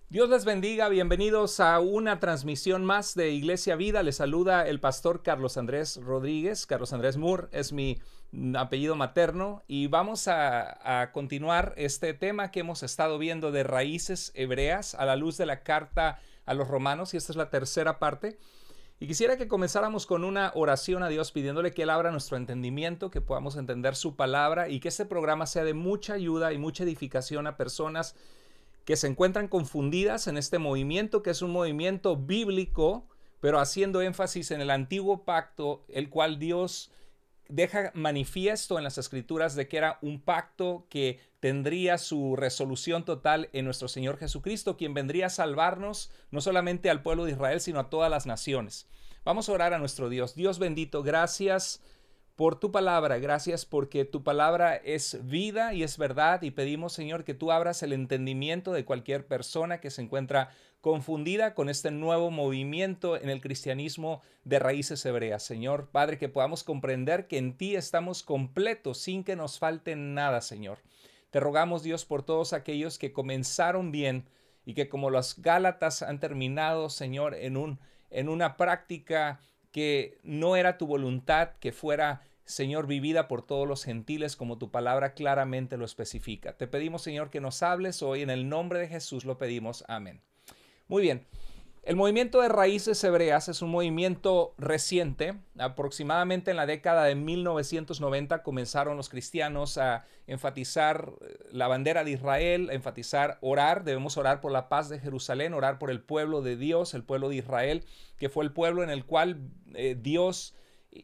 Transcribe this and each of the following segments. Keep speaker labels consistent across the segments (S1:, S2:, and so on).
S1: Dios les bendiga, bienvenidos a una transmisión más de Iglesia Vida. Les saluda el pastor Carlos Andrés Rodríguez. Carlos Andrés Moore es mi apellido materno y vamos a continuar este tema que hemos estado viendo de raíces hebreas a la luz de la carta a los romanos, y esta es la tercera parte. Y quisiera que comenzáramos con una oración a Dios pidiéndole que Él abra nuestro entendimiento, que podamos entender su palabra y que este programa sea de mucha ayuda y mucha edificación a personas que se encuentran confundidas en este movimiento, que es un movimiento bíblico, pero haciendo énfasis en el antiguo pacto, el cual Dios deja manifiesto en las escrituras de que era un pacto que tendría su resolución total en nuestro Señor Jesucristo, quien vendría a salvarnos no solamente al pueblo de Israel, sino a todas las naciones. Vamos a orar a nuestro Dios. Dios bendito, gracias por tu palabra, gracias porque tu palabra es vida y es verdad, y pedimos, Señor, que tú abras el entendimiento de cualquier persona que se encuentra confundida con este nuevo movimiento en el cristianismo de raíces hebreas. Señor Padre, que podamos comprender que en ti estamos completos sin que nos falte nada, Señor. Te rogamos, Dios, por todos aquellos que comenzaron bien y que como los Gálatas han terminado, Señor, en una práctica que no era tu voluntad que fuera, Señor, vivida por todos los gentiles como tu palabra claramente lo especifica. Te pedimos, Señor, que nos hables hoy. En el nombre de Jesús lo pedimos. Amén. Muy bien. El movimiento de raíces hebreas es un movimiento reciente. Aproximadamente en la década de 1990 comenzaron los cristianos a enfatizar la bandera de Israel, a enfatizar orar. Debemos orar por la paz de Jerusalén, orar por el pueblo de Dios, el pueblo de Israel, que fue el pueblo en el cual Dios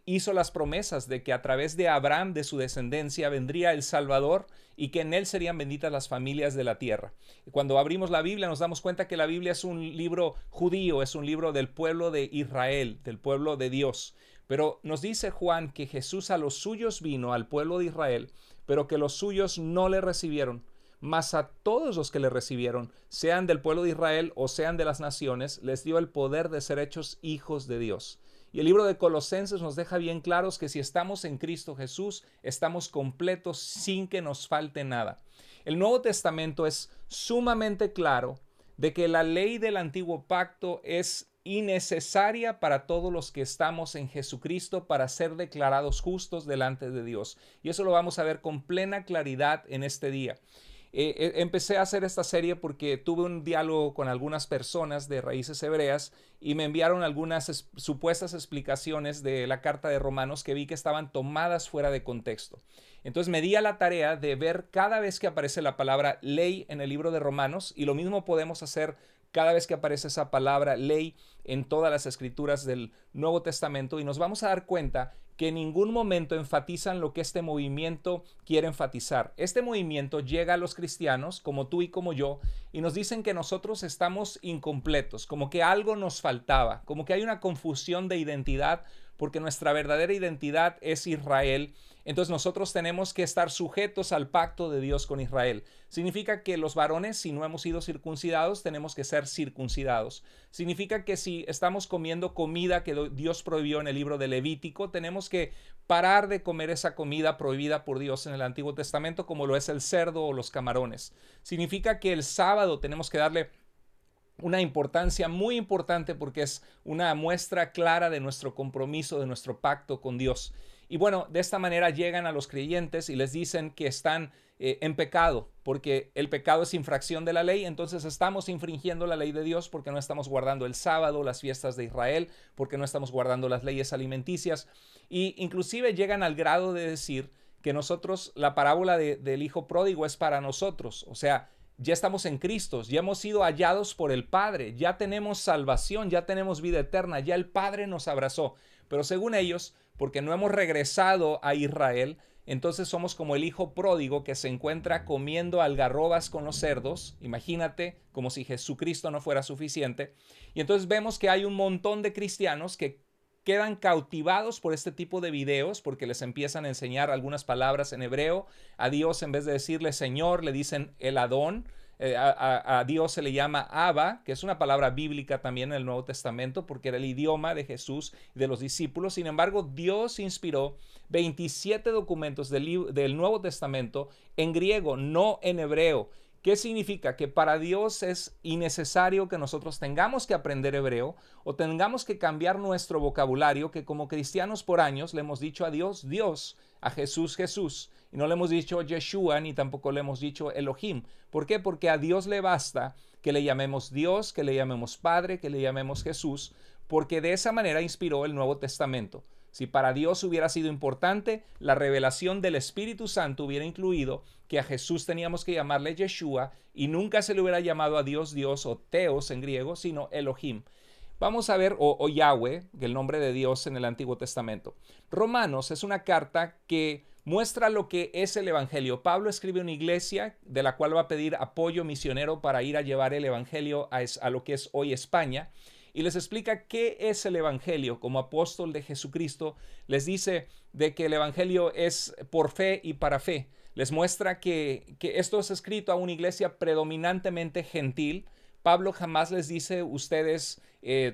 S1: hizo las promesas de que a través de Abraham, de su descendencia, vendría el Salvador y que en él serían benditas las familias de la tierra. Cuando abrimos la Biblia nos damos cuenta que la Biblia es un libro judío, es un libro del pueblo de Israel, del pueblo de Dios. Pero nos dice Juan que Jesús a los suyos vino, al pueblo de Israel, pero que los suyos no le recibieron. Mas a todos los que le recibieron, sean del pueblo de Israel o sean de las naciones, les dio el poder de ser hechos hijos de Dios. Y el libro de Colosenses nos deja bien claros que si estamos en Cristo Jesús, estamos completos sin que nos falte nada. El Nuevo Testamento es sumamente claro de que la ley del antiguo pacto es innecesaria para todos los que estamos en Jesucristo para ser declarados justos delante de Dios. Y eso lo vamos a ver con plena claridad en este día. Empecé a hacer esta serie porque tuve un diálogo con algunas personas de raíces hebreas y me enviaron algunas supuestas explicaciones de la carta de Romanos que vi que estaban tomadas fuera de contexto. Entonces me di a la tarea de ver cada vez que aparece la palabra ley en el libro de Romanos, y lo mismo podemos hacer cada vez que aparece esa palabra ley en todas las escrituras del Nuevo Testamento, y nos vamos a dar cuenta que en ningún momento enfatizan lo que este movimiento quiere enfatizar. Este movimiento llega a los cristianos, como tú y como yo, y nos dicen que nosotros estamos incompletos, como que algo nos faltaba, como que hay una confusión de identidad, porque nuestra verdadera identidad es Israel. Entonces nosotros tenemos que estar sujetos al pacto de Dios con Israel. Significa que los varones, si no hemos sido circuncidados, tenemos que ser circuncidados. Significa que si estamos comiendo comida que Dios prohibió en el libro de Levítico, tenemos que parar de comer esa comida prohibida por Dios en el Antiguo Testamento, como lo es el cerdo o los camarones. Significa que el sábado tenemos que darle una importancia muy importante porque es una muestra clara de nuestro compromiso, de nuestro pacto con Dios. Y bueno, de esta manera llegan a los creyentes y les dicen que están en pecado, porque el pecado es infracción de la ley. Entonces estamos infringiendo la ley de Dios porque no estamos guardando el sábado, las fiestas de Israel, porque no estamos guardando las leyes alimenticias. Y inclusive llegan al grado de decir que nosotros, la parábola del hijo pródigo es para nosotros. O sea, ya estamos en Cristo, ya hemos sido hallados por el Padre, ya tenemos salvación, ya tenemos vida eterna, ya el Padre nos abrazó. Pero según ellos, porque no hemos regresado a Israel, entonces somos como el hijo pródigo que se encuentra comiendo algarrobas con los cerdos. Imagínate, como si Jesucristo no fuera suficiente. Y entonces vemos que hay un montón de cristianos que quedan cautivados por este tipo de videos porque les empiezan a enseñar algunas palabras en hebreo. A Dios, en vez de decirle Señor, le dicen el Adón. A Dios se le llama Abba, que es una palabra bíblica también en el Nuevo Testamento porque era el idioma de Jesús y de los discípulos. Sin embargo, Dios inspiró 27 documentos del Nuevo Testamento en griego, no en hebreo, ¿Qué significa? Que para Dios es innecesario que nosotros tengamos que aprender hebreo o tengamos que cambiar nuestro vocabulario, que como cristianos por años le hemos dicho a Dios, Dios, a Jesús, Jesús, y no le hemos dicho Yeshua ni tampoco le hemos dicho Elohim. ¿Por qué? Porque a Dios le basta que le llamemos Dios, que le llamemos Padre, que le llamemos Jesús, porque de esa manera inspiró el Nuevo Testamento. Si para Dios hubiera sido importante, la revelación del Espíritu Santo hubiera incluido que a Jesús teníamos que llamarle Yeshua y nunca se le hubiera llamado a Dios Dios o Theos en griego, sino Elohim. Vamos a ver, o Yahweh, que es el nombre de Dios en el Antiguo Testamento. Romanos es una carta que muestra lo que es el Evangelio. Pablo escribe una iglesia de la cual va a pedir apoyo misionero para ir a llevar el Evangelio a lo que es hoy España. Y les explica qué es el Evangelio. Como apóstol de Jesucristo, les dice de que el Evangelio es por fe y para fe. Les muestra que esto es escrito a una iglesia predominantemente gentil. Pablo jamás les dice,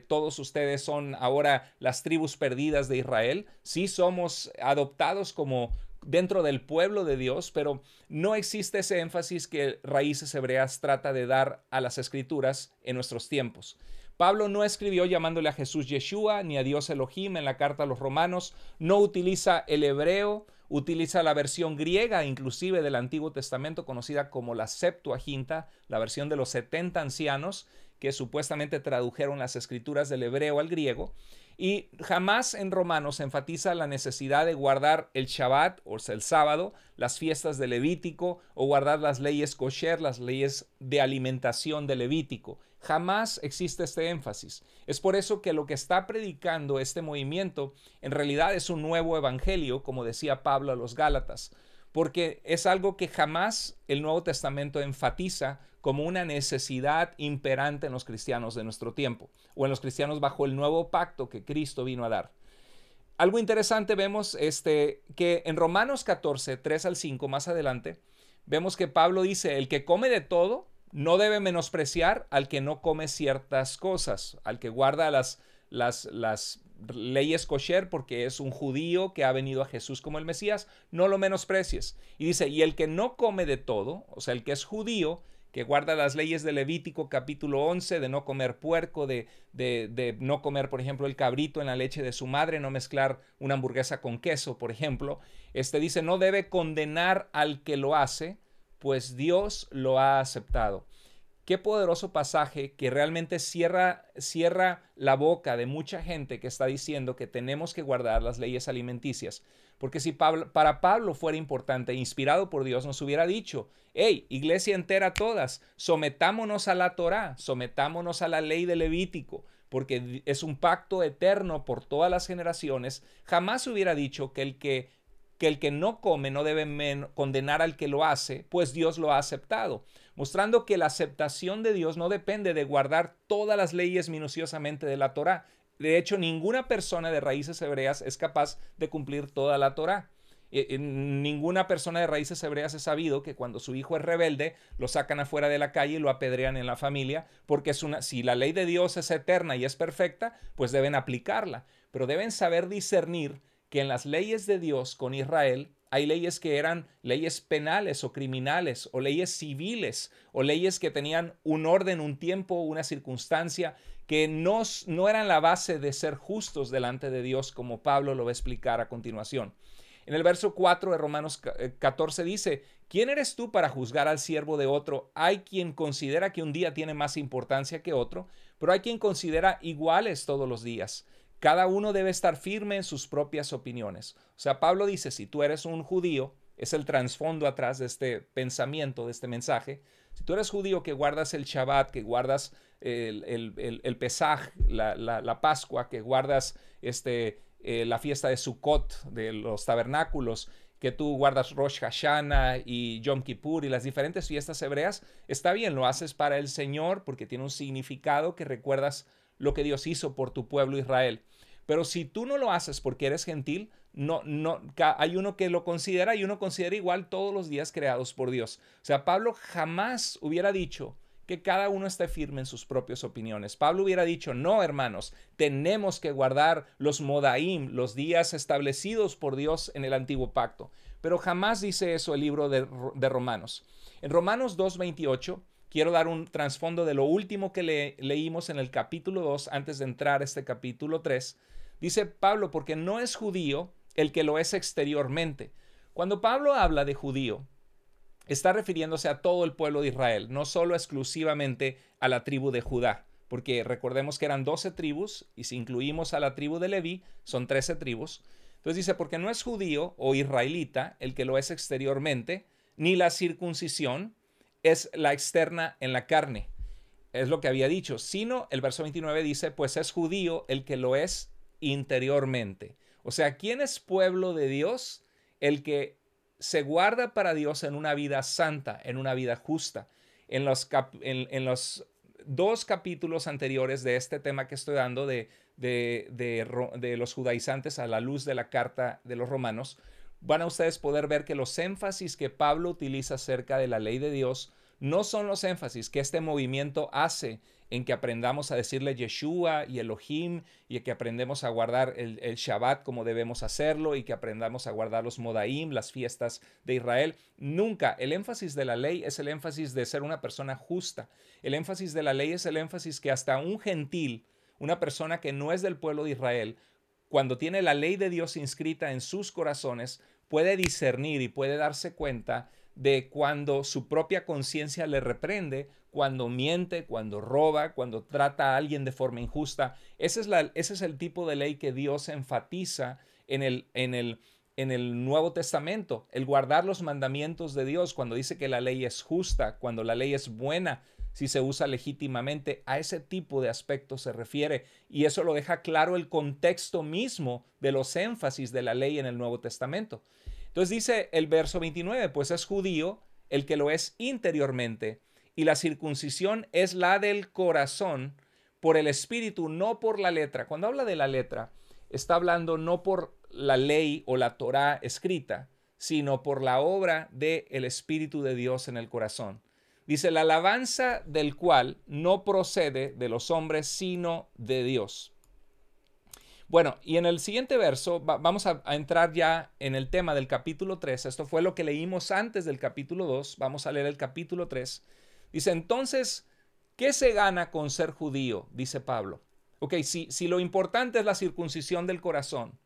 S1: todos ustedes son ahora las tribus perdidas de Israel. Sí somos adoptados como dentro del pueblo de Dios, pero no existe ese énfasis que Raíces Hebreas trata de dar a las Escrituras en nuestros tiempos. Pablo no escribió llamándole a Jesús Yeshua ni a Dios Elohim en la carta a los romanos, no utiliza el hebreo, utiliza la versión griega inclusive del Antiguo Testamento conocida como la Septuaginta, la versión de los 70 ancianos que supuestamente tradujeron las escrituras del hebreo al griego. Y jamás en Romanos enfatiza la necesidad de guardar el Shabbat, o sea, el sábado, las fiestas de Levítico, o guardar las leyes kosher, las leyes de alimentación de Levítico. Jamás existe este énfasis. Es por eso que lo que está predicando este movimiento en realidad es un nuevo evangelio, como decía Pablo a los Gálatas, porque es algo que jamás el Nuevo Testamento enfatiza como una necesidad imperante en los cristianos de nuestro tiempo, o en los cristianos bajo el nuevo pacto que Cristo vino a dar. Algo interesante vemos que en Romanos 14, 3 al 5, más adelante, vemos que Pablo dice, el que come de todo no debe menospreciar al que no come ciertas cosas, al que guarda las leyes kosher porque es un judío que ha venido a Jesús como el Mesías, no lo menosprecies. Y dice, y el que no come de todo, o sea, el que es judío, que guarda las leyes de Levítico capítulo 11, de no comer puerco, de no comer, por ejemplo, el cabrito en la leche de su madre, no mezclar una hamburguesa con queso, por ejemplo, dice, no debe condenar al que lo hace, pues Dios lo ha aceptado. Qué poderoso pasaje que realmente cierra la boca de mucha gente que está diciendo que tenemos que guardar las leyes alimenticias. Porque si para Pablo fuera importante, inspirado por Dios, nos hubiera dicho, hey, iglesia entera todas, sometámonos a la Torá, sometámonos a la ley de Levítico, porque es un pacto eterno por todas las generaciones. Jamás hubiera dicho que el que no come no debe condenar al que lo hace, pues Dios lo ha aceptado, mostrando que la aceptación de Dios no depende de guardar todas las leyes minuciosamente de la Torá. De hecho, ninguna persona de raíces hebreas es capaz de cumplir toda la Torá. Ninguna persona de raíces hebreas es sabido que cuando su hijo es rebelde, lo sacan afuera de la calle y lo apedrean en la familia, porque si la ley de Dios es eterna y es perfecta, pues deben aplicarla, pero deben saber discernir que en las leyes de Dios con Israel hay leyes que eran leyes penales o criminales o leyes civiles o leyes que tenían un orden, un tiempo, una circunstancia que no eran la base de ser justos delante de Dios, como Pablo lo va a explicar a continuación. En el verso 4 de Romanos 14 dice, ¿quién eres tú para juzgar al siervo de otro? Hay quien considera que un día tiene más importancia que otro, pero hay quien considera iguales todos los días. Cada uno debe estar firme en sus propias opiniones. O sea, Pablo dice, si tú eres un judío, es el trasfondo atrás de este pensamiento, de este mensaje. Si tú eres judío que guardas el Shabbat, que guardas el Pesaj, la Pascua, que guardas la fiesta de Sukkot, de los tabernáculos, que tú guardas Rosh Hashanah y Yom Kippur y las diferentes fiestas hebreas, está bien, lo haces para el Señor porque tiene un significado que recuerdas lo que Dios hizo por tu pueblo Israel. Pero si tú no lo haces porque eres gentil, hay uno que lo considera y uno considera igual todos los días creados por Dios. O sea, Pablo jamás hubiera dicho que cada uno esté firme en sus propias opiniones. Pablo hubiera dicho, no, hermanos, tenemos que guardar los modaim, los días establecidos por Dios en el antiguo pacto. pero jamás dice eso el libro de Romanos. En Romanos 2:28, quiero dar un trasfondo de lo último que leímos en el capítulo 2, antes de entrar a este capítulo 3. Dice Pablo, porque no es judío el que lo es exteriormente. Cuando Pablo habla de judío, está refiriéndose a todo el pueblo de Israel, no solo exclusivamente a la tribu de Judá, porque recordemos que eran 12 tribus, y si incluimos a la tribu de Leví, son 13 tribus. Entonces dice, porque no es judío o israelita el que lo es exteriormente, ni la circuncisión es la externa en la carne, es lo que había dicho, sino el verso 29 dice, pues es judío el que lo es interiormente. O sea, ¿quién es pueblo de Dios? El que se guarda para Dios en una vida santa, en una vida justa. En los 2 capítulos anteriores de este tema que estoy dando de los judaizantes a la luz de la carta de los romanos, van a ustedes poder ver que los énfasis que Pablo utiliza acerca de la ley de Dios no son los énfasis que este movimiento hace en que aprendamos a decirle Yeshua y Elohim, y que aprendemos a guardar el Shabbat como debemos hacerlo, y que aprendamos a guardar los Modaim, las fiestas de Israel. Nunca. El énfasis de la ley es el énfasis de ser una persona justa. El énfasis de la ley es el énfasis que hasta un gentil, una persona que no es del pueblo de Israel, cuando tiene la ley de Dios inscrita en sus corazones, puede discernir y puede darse cuenta de cuando su propia conciencia le reprende, cuando miente, cuando roba, cuando trata a alguien de forma injusta. Ese es el tipo de ley que Dios enfatiza en el Nuevo Testamento, el guardar los mandamientos de Dios, cuando dice que la ley es justa, cuando la ley es buena, si se usa legítimamente. A ese tipo de aspectos se refiere, y eso lo deja claro el contexto mismo de los énfasis de la ley en el Nuevo Testamento. Entonces dice el verso 29, pues es judío el que lo es interiormente, y la circuncisión es la del corazón por el espíritu, no por la letra. Cuando habla de la letra, está hablando no por la ley o la Torá escrita, sino por la obra del Espíritu de Dios en el corazón. Dice, la alabanza del cual no procede de los hombres, sino de Dios. Bueno, y en el siguiente verso vamos a entrar ya en el tema del capítulo 3. Esto fue lo que leímos antes del capítulo 2. Vamos a leer el capítulo 3. Dice, entonces, ¿qué se gana con ser judío? Dice Pablo. Ok, si lo importante es la circuncisión del corazón,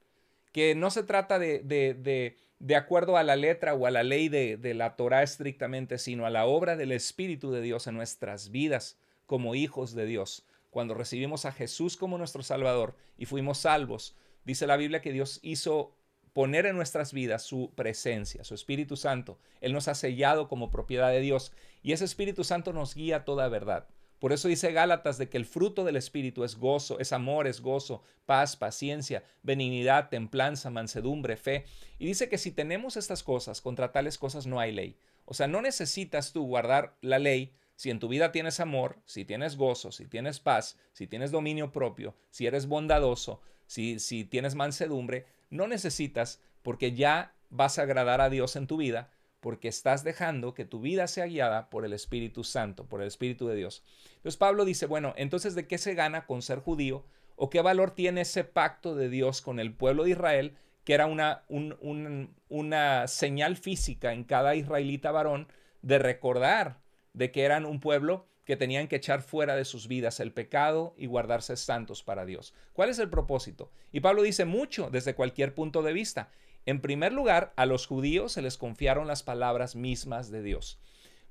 S1: que no se trata de acuerdo a la letra o a la ley de la Torá estrictamente, sino a la obra del Espíritu de Dios en nuestras vidas como hijos de Dios. Cuando recibimos a Jesús como nuestro Salvador y fuimos salvos, dice la Biblia que Dios hizo poner en nuestras vidas su presencia, su Espíritu Santo. Él nos ha sellado como propiedad de Dios, y ese Espíritu Santo nos guía a toda verdad. Por eso dice Gálatas de que el fruto del Espíritu es gozo, es amor, es gozo, paz, paciencia, benignidad, templanza, mansedumbre, fe. Y dice que si tenemos estas cosas, contra tales cosas no hay ley. O sea, no necesitas tú guardar la ley si en tu vida tienes amor, si tienes gozo, si tienes paz, si tienes dominio propio, si eres bondadoso, si tienes mansedumbre. No necesitas, porque ya vas a agradar a Dios en tu vida, porque estás dejando que tu vida sea guiada por el Espíritu Santo, por el Espíritu de Dios. Entonces Pablo dice, bueno, entonces ¿de qué se gana con ser judío? ¿O qué valor tiene ese pacto de Dios con el pueblo de Israel, que era una señal física en cada israelita varón de recordar de que eran un pueblo que tenían que echar fuera de sus vidas el pecado y guardarse santos para Dios? ¿Cuál es el propósito? Y Pablo dice mucho desde cualquier punto de vista. En primer lugar, a los judíos se les confiaron las palabras mismas de Dios.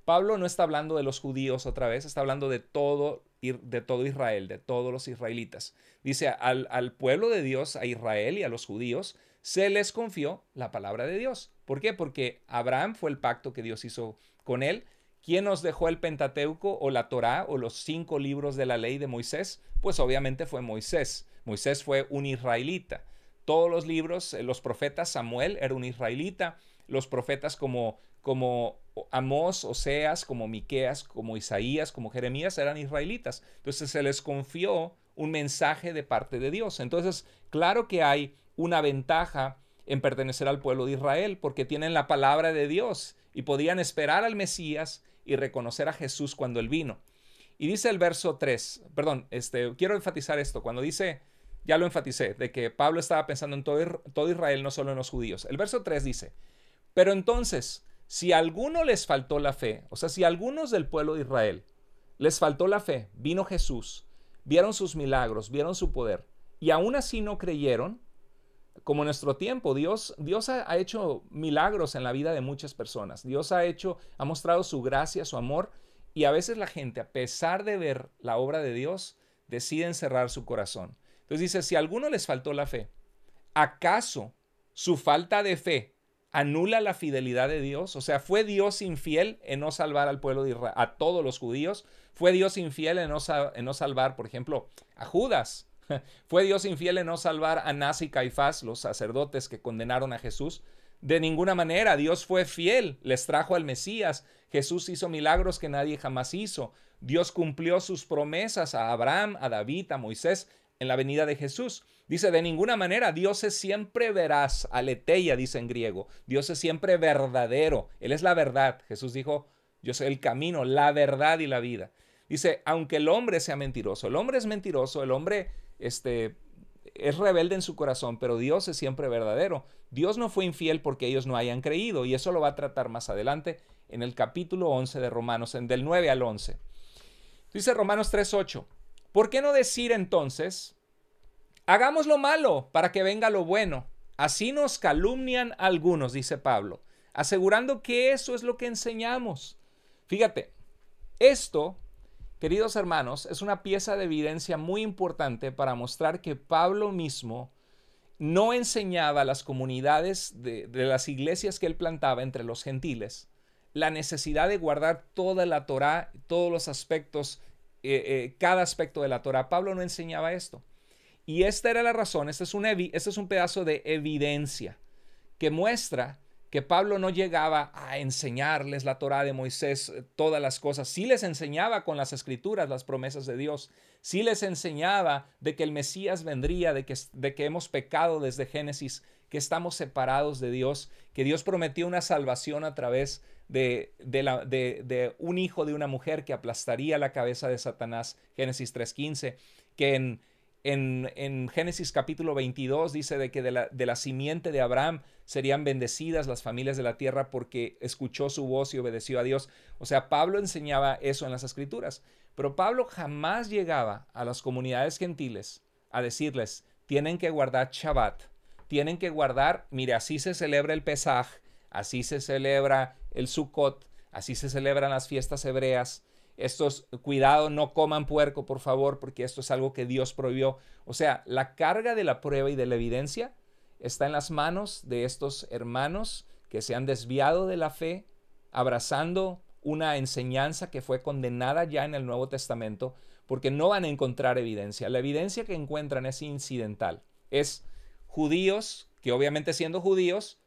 S1: Pablo no está hablando de los judíos otra vez, está hablando de todo Israel, de todos los israelitas. Dice, al pueblo de Dios, a Israel y a los judíos, se les confió la palabra de Dios. ¿Por qué? Porque Abraham fue el pacto que Dios hizo con él. ¿Quién nos dejó el Pentateuco o la Torá o los 5 libros de la ley de Moisés? Pues obviamente fue Moisés. Moisés fue un israelita. Todos los libros, los profetas, Samuel era un israelita. Los profetas como Amós, Oseas, como Miqueas, como Isaías, como Jeremías eran israelitas. Entonces se les confió un mensaje de parte de Dios. Entonces, claro que hay una ventaja en pertenecer al pueblo de Israel, porque tienen la palabra de Dios y podían esperar al Mesías y reconocer a Jesús cuando él vino. Y dice el verso 3, quiero enfatizar esto, cuando dice, ya lo enfaticé, de que Pablo estaba pensando en todo Israel, no solo en los judíos. El verso 3 dice, Pero entonces, si a alguno les faltó la fe, o sea, si a algunos del pueblo de Israel les faltó la fe, vino Jesús, vieron sus milagros, vieron su poder, y aún así no creyeron, como en nuestro tiempo, Dios ha hecho milagros en la vida de muchas personas. Dios ha mostrado su gracia, su amor, y a veces la gente, a pesar de ver la obra de Dios, decide cerrar su corazón. Entonces dice, si a alguno les faltó la fe, ¿acaso su falta de fe anula la fidelidad de Dios? O sea, ¿fue Dios infiel en no salvar al pueblo de Israel, a todos los judíos? ¿Fue Dios infiel en no salvar, por ejemplo, a Judas? ¿Fue Dios infiel en no salvar a Anás y Caifás, los sacerdotes que condenaron a Jesús? De ninguna manera. Dios fue fiel, les trajo al Mesías. Jesús hizo milagros que nadie jamás hizo. Dios cumplió sus promesas a Abraham, a David, a Moisés en la venida de Jesús. Dice, de ninguna manera. Dios es siempre veraz, aletheia dice en griego. Dios es siempre verdadero. Él es la verdad. Jesús dijo, yo soy el camino, la verdad y la vida. Dice, aunque el hombre sea mentiroso, el hombre es mentiroso, el hombre es rebelde en su corazón, pero Dios es siempre verdadero. Dios no fue infiel porque ellos no hayan creído, y eso lo va a tratar más adelante en el capítulo 11 de Romanos, del 9 al 11. Dice Romanos 3:8, ¿por qué no decir entonces, hagamos lo malo para que venga lo bueno? Así nos calumnian algunos, dice Pablo, asegurando que eso es lo que enseñamos. Fíjate, esto, queridos hermanos, es una pieza de evidencia muy importante para mostrar que Pablo mismo no enseñaba a las comunidades de las iglesias que él plantaba entre los gentiles la necesidad de guardar toda la Torá, todos los aspectos, cada aspecto de la Torá. Pablo no enseñaba esto. Y esta era la razón, este es un pedazo de evidencia que muestra que Pablo no llegaba a enseñarles la Torá de Moisés, todas las cosas. Sí les enseñaba con las escrituras las promesas de Dios. Sí les enseñaba de que el Mesías vendría, de que hemos pecado desde Génesis, que estamos separados de Dios, que Dios prometió una salvación a través de un hijo de una mujer que aplastaría la cabeza de Satanás, Génesis 3:15, que en Génesis capítulo 22 dice de que de la simiente de Abraham serían bendecidas las familias de la tierra porque escuchó su voz y obedeció a Dios. O sea, Pablo enseñaba eso en las escrituras, pero Pablo jamás llegaba a las comunidades gentiles a decirles, tienen que guardar Shabbat, tienen que guardar, mire, así se celebra el Pesaj, así se celebra el Sukkot, así se celebran las fiestas hebreas. Cuidado, no coman puerco, por favor, porque esto es algo que Dios prohibió. O sea, la carga de la prueba y de la evidencia está en las manos de estos hermanos que se han desviado de la fe, abrazando una enseñanza que fue condenada ya en el Nuevo Testamento, porque no van a encontrar evidencia. La evidencia que encuentran es incidental. Es judíos que, obviamente siendo judíos,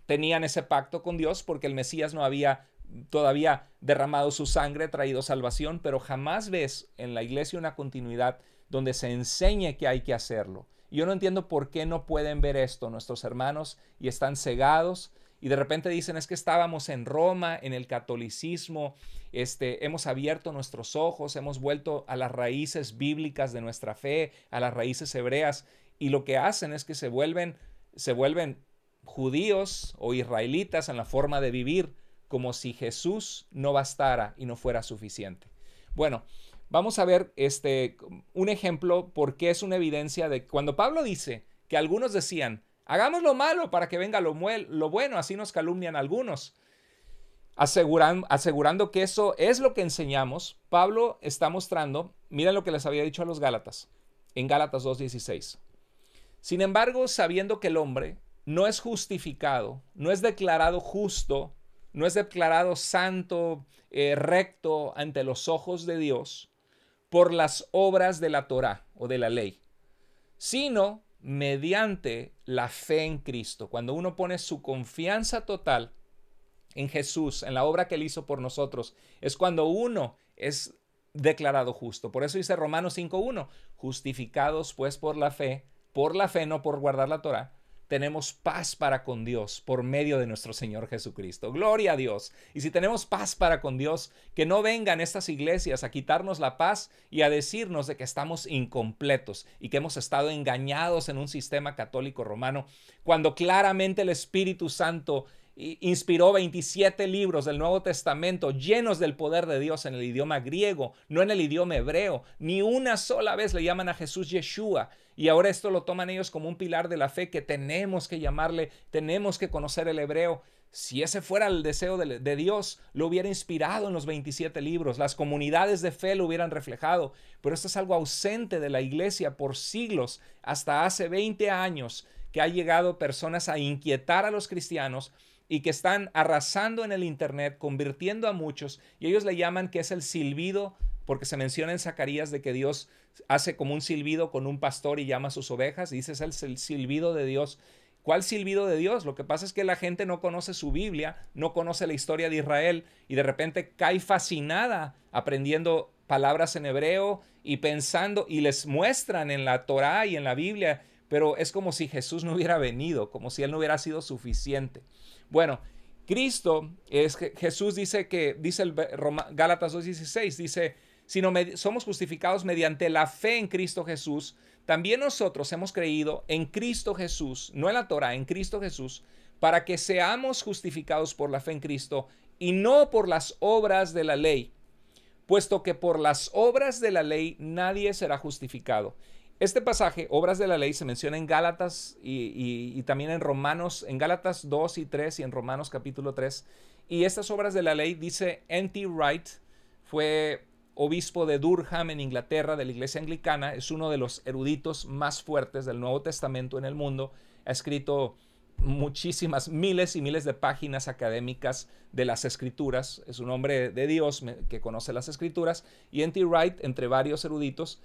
S1: tenían ese pacto con Dios porque el Mesías no había todavía derramado su sangre, traído salvación, pero jamás ves en la iglesia una continuidad donde se enseñe que hay que hacerlo. Yo no entiendo por qué no pueden ver esto nuestros hermanos y están cegados y de repente dicen es que estábamos en Roma, en el catolicismo, hemos abierto nuestros ojos, hemos vuelto a las raíces bíblicas de nuestra fe, a las raíces hebreas, y lo que hacen es que se vuelven judíos o israelitas en la forma de vivir, como si Jesús no bastara y no fuera suficiente. Bueno, vamos a ver un ejemplo porque es una evidencia de cuando Pablo dice que algunos decían, hagamos lo malo para que venga lo bueno, así nos calumnian algunos, asegurando que eso es lo que enseñamos. Pablo está mostrando, miren lo que les había dicho a los Gálatas, en Gálatas 2:16. Sin embargo, sabiendo que el hombre no es justificado, no es declarado justo, no es declarado santo, recto ante los ojos de Dios por las obras de la Torá o de la ley, sino mediante la fe en Cristo. Cuando uno pone su confianza total en Jesús, en la obra que Él hizo por nosotros, es cuando uno es declarado justo. Por eso dice Romanos 5:1, justificados pues por la fe, no por guardar la Torá, tenemos paz para con Dios por medio de nuestro Señor Jesucristo. Gloria a Dios. Y si tenemos paz para con Dios, que no vengan estas iglesias a quitarnos la paz y a decirnos de que estamos incompletos y que hemos estado engañados en un sistema católico romano, cuando claramente el Espíritu Santo inspiró 27 libros del Nuevo Testamento llenos del poder de Dios en el idioma griego, no en el idioma hebreo. Ni una sola vez le llaman a Jesús Yeshua. Y ahora esto lo toman ellos como un pilar de la fe que tenemos que llamarle, tenemos que conocer el hebreo. Si ese fuera el deseo de Dios, lo hubiera inspirado en los 27 libros. Las comunidades de fe lo hubieran reflejado. Pero esto es algo ausente de la iglesia por siglos. Hasta hace 20 años que ha llegado personas a inquietar a los cristianos y que están arrasando en el internet, convirtiendo a muchos. Y ellos le llaman que es el silbido, porque se menciona en Zacarías de que Dios hace como un silbido con un pastor y llama a sus ovejas. Dice, es el silbido de Dios. ¿Cuál silbido de Dios? Lo que pasa es que la gente no conoce su Biblia, no conoce la historia de Israel y de repente cae fascinada aprendiendo palabras en hebreo y pensando, y les muestran en la Torá y en la Biblia, pero es como si Jesús no hubiera venido, como si Él no hubiera sido suficiente. Bueno, Cristo, Jesús dice el Gálatas 2:16, dice, sino somos justificados mediante la fe en Cristo Jesús. También nosotros hemos creído en Cristo Jesús, no en la Torah, en Cristo Jesús, para que seamos justificados por la fe en Cristo y no por las obras de la ley, puesto que por las obras de la ley nadie será justificado. Este pasaje, obras de la ley, se menciona en Gálatas y también en Romanos, en Gálatas 2 y 3 y en Romanos capítulo 3. Y estas obras de la ley, dice N.T. Wright, fue obispo de Durham en Inglaterra, de la iglesia anglicana, es uno de los eruditos más fuertes del Nuevo Testamento en el mundo, ha escrito muchísimas, miles y miles de páginas académicas de las escrituras, es un hombre de Dios que conoce las escrituras, y N.T. Wright, entre varios eruditos,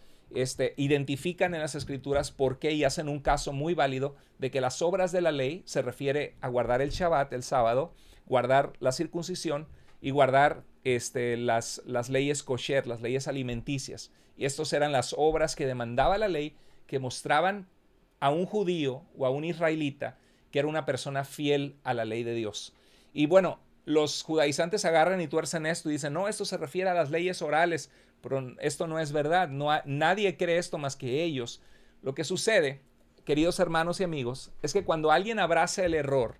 S1: identifican en las escrituras por qué y hacen un caso muy válido de que las obras de la ley se refiere a guardar el Shabbat, el sábado, guardar la circuncisión y guardar las leyes kosher, las leyes alimenticias. Y estas eran las obras que demandaba la ley, que mostraban a un judío o a un israelita que era una persona fiel a la ley de Dios. Y bueno, los judaizantes agarran y tuercen esto y dicen, no, esto se refiere a las leyes orales, pero esto no es verdad, nadie cree esto más que ellos. Lo que sucede, queridos hermanos y amigos, es que cuando alguien abraza el error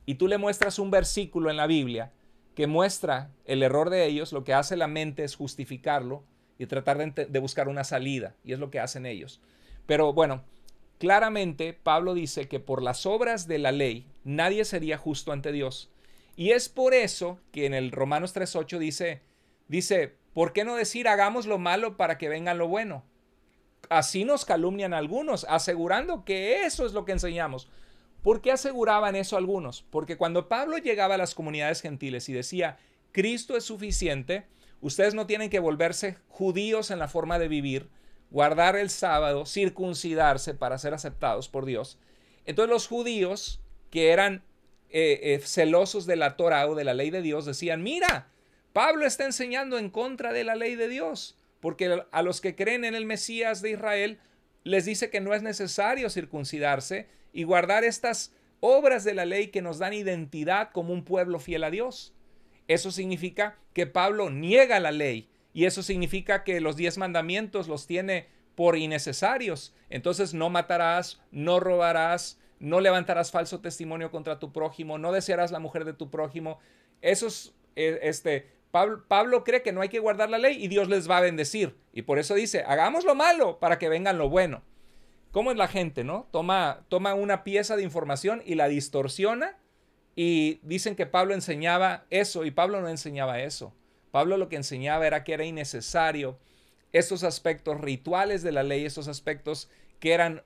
S1: y tú le muestras un versículo en la Biblia que muestra el error de ellos, lo que hace la mente es justificarlo y tratar de buscar una salida, y es lo que hacen ellos. Pero bueno, claramente Pablo dice que por las obras de la ley nadie sería justo ante Dios. Y es por eso que en el Romanos 3:8 dice, ¿por qué no decir hagamos lo malo para que venga lo bueno? Así nos calumnian algunos, asegurando que eso es lo que enseñamos. ¿Por qué aseguraban eso algunos? Porque cuando Pablo llegaba a las comunidades gentiles y decía, Cristo es suficiente, ustedes no tienen que volverse judíos en la forma de vivir, guardar el sábado, circuncidarse para ser aceptados por Dios. Entonces los judíos que eran celosos de la Torah o de la ley de Dios decían, mira, Pablo está enseñando en contra de la ley de Dios, porque a los que creen en el Mesías de Israel les dice que no es necesario circuncidarse y guardar estas obras de la ley que nos dan identidad como un pueblo fiel a Dios. Eso significa que Pablo niega la ley y eso significa que los 10 mandamientos los tiene por innecesarios. Entonces no matarás, no robarás, no levantarás falso testimonio contra tu prójimo, no desearás la mujer de tu prójimo. Pablo cree que no hay que guardar la ley y Dios les va a bendecir. Y por eso dice, hagamos lo malo para que venga lo bueno. ¿Cómo es la gente, no? Toma una pieza de información y la distorsiona y dicen que Pablo enseñaba eso y Pablo no enseñaba eso. Pablo lo que enseñaba era que era innecesario estos aspectos rituales de la ley, estos aspectos que eran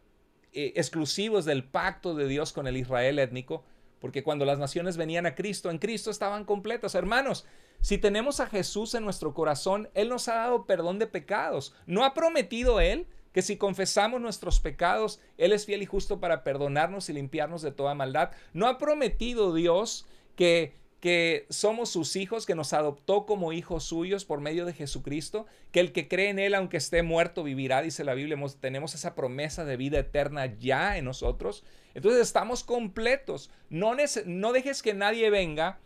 S1: exclusivos del pacto de Dios con el Israel étnico, porque cuando las naciones venían a Cristo, en Cristo estaban completas. Hermanos, si tenemos a Jesús en nuestro corazón, Él nos ha dado perdón de pecados. ¿No ha prometido Él que si confesamos nuestros pecados, Él es fiel y justo para perdonarnos y limpiarnos de toda maldad? ¿No ha prometido Dios que somos sus hijos, que nos adoptó como hijos suyos por medio de Jesucristo? Que el que cree en Él, aunque esté muerto, vivirá, dice la Biblia. Tenemos esa promesa de vida eterna ya en nosotros. Entonces estamos completos. No dejes que nadie venga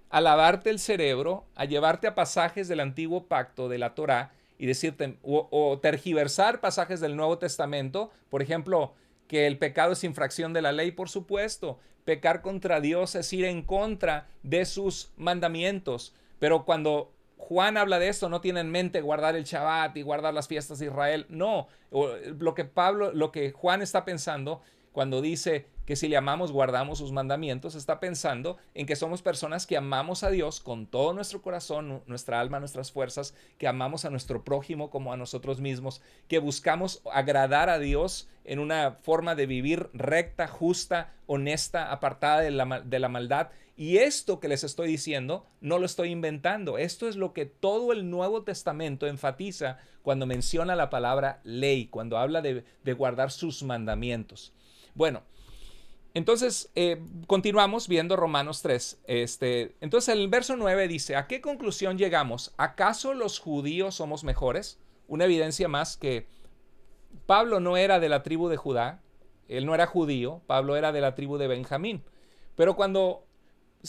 S1: a lavarte el cerebro, a llevarte a pasajes del antiguo pacto de la Torá y decirte, o tergiversar pasajes del Nuevo Testamento, por ejemplo, que el pecado es infracción de la ley, por supuesto, Pecar contra Dios es ir en contra de sus mandamientos. Pero cuando Juan habla de esto, no tiene en mente guardar el Shabbat y guardar las fiestas de Israel. No, lo que Juan está pensando cuando dice que si le amamos, guardamos sus mandamientos, está pensando en que somos personas que amamos a Dios con todo nuestro corazón, nuestra alma, nuestras fuerzas, que amamos a nuestro prójimo como a nosotros mismos, que buscamos agradar a Dios en una forma de vivir recta, justa, honesta, apartada de la maldad. Y esto que les estoy diciendo no lo estoy inventando. Esto es lo que todo el Nuevo Testamento enfatiza cuando menciona la palabra ley, cuando habla de guardar sus mandamientos. Bueno, entonces continuamos viendo Romanos 3. Entonces el verso 9 dice, ¿a qué conclusión llegamos? ¿Acaso los judíos somos mejores? Una evidencia más que Pablo no era de la tribu de Judá, él no era judío, Pablo era de la tribu de Benjamín. Pero cuando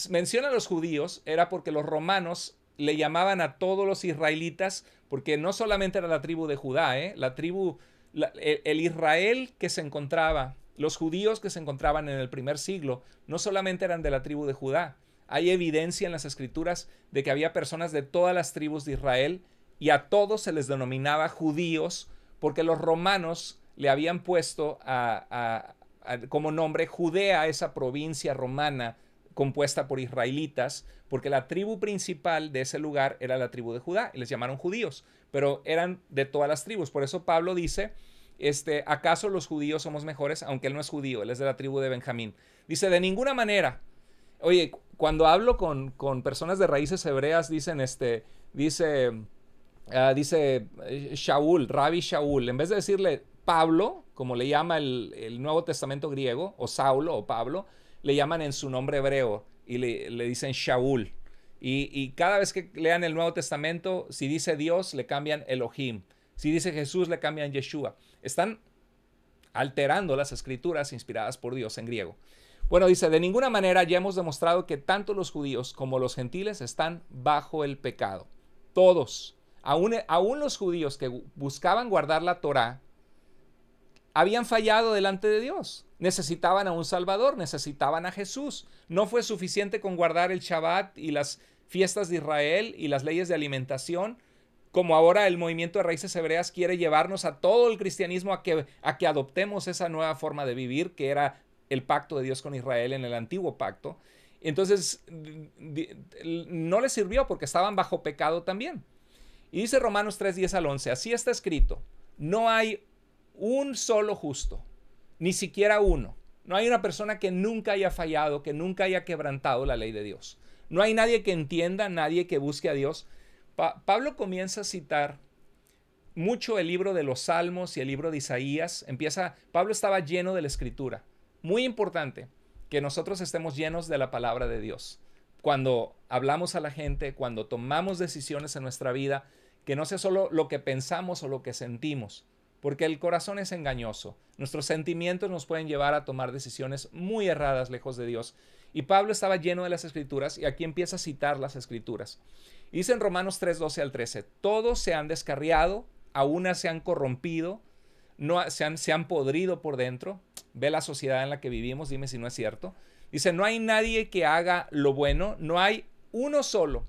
S1: menciona a los judíos era porque los romanos le llamaban a todos los israelitas, porque no solamente era la tribu de Judá, el Israel que se encontraba, los judíos que se encontraban en el primer siglo, no solamente eran de la tribu de Judá. Hay evidencia en las escrituras de que había personas de todas las tribus de Israel y a todos se les denominaba judíos porque los romanos le habían puesto como nombre Judea a esa provincia romana compuesta por israelitas, porque la tribu principal de ese lugar era la tribu de Judá y les llamaron judíos, pero eran de todas las tribus. Por eso Pablo dice, ¿acaso los judíos somos mejores? Aunque él no es judío, él es de la tribu de Benjamín. Dice, de ninguna manera. Oye, cuando hablo con personas de raíces hebreas, dice Shaul, Rabbi Shaul, en vez de decirle Pablo, como le llama el Nuevo Testamento griego, o Saulo o Pablo, le llaman en su nombre hebreo y le dicen Shaul. Y cada vez que lean el Nuevo Testamento, si dice Dios, le cambian Elohim. Si dice Jesús, le cambian Yeshua. Están alterando las escrituras inspiradas por Dios en griego. Bueno, dice, de ninguna manera ya hemos demostrado que tanto los judíos como los gentiles están bajo el pecado. Todos, aún los judíos que buscaban guardar la Torá, habían fallado delante de Dios. Necesitaban a un Salvador, necesitaban a Jesús. No fue suficiente con guardar el Shabbat y las fiestas de Israel y las leyes de alimentación, como ahora el movimiento de raíces hebreas quiere llevarnos a todo el cristianismo a que adoptemos esa nueva forma de vivir que era el pacto de Dios con Israel en el antiguo pacto. Entonces no les sirvió porque estaban bajo pecado también. Y dice Romanos 3, 10 al 11, así está escrito, no hay un solo justo, ni siquiera uno. No hay una persona que nunca haya fallado, que nunca haya quebrantado la ley de Dios. No hay nadie que entienda, nadie que busque a Dios. Pablo comienza a citar mucho el libro de los Salmos y el libro de Isaías. Pablo estaba lleno de la Escritura. Muy importante que nosotros estemos llenos de la palabra de Dios. Cuando hablamos a la gente, cuando tomamos decisiones en nuestra vida, que no sea solo lo que pensamos o lo que sentimos, porque el corazón es engañoso. Nuestros sentimientos nos pueden llevar a tomar decisiones muy erradas lejos de Dios. Y Pablo estaba lleno de las Escrituras y aquí empieza a citar las Escrituras. Y dice en Romanos 3, 12 al 13, todos se han descarriado, a unas se han corrompido, se han podrido por dentro. Ve la sociedad en la que vivimos, dime si no es cierto. Dice, no hay nadie que haga lo bueno, no hay uno solo.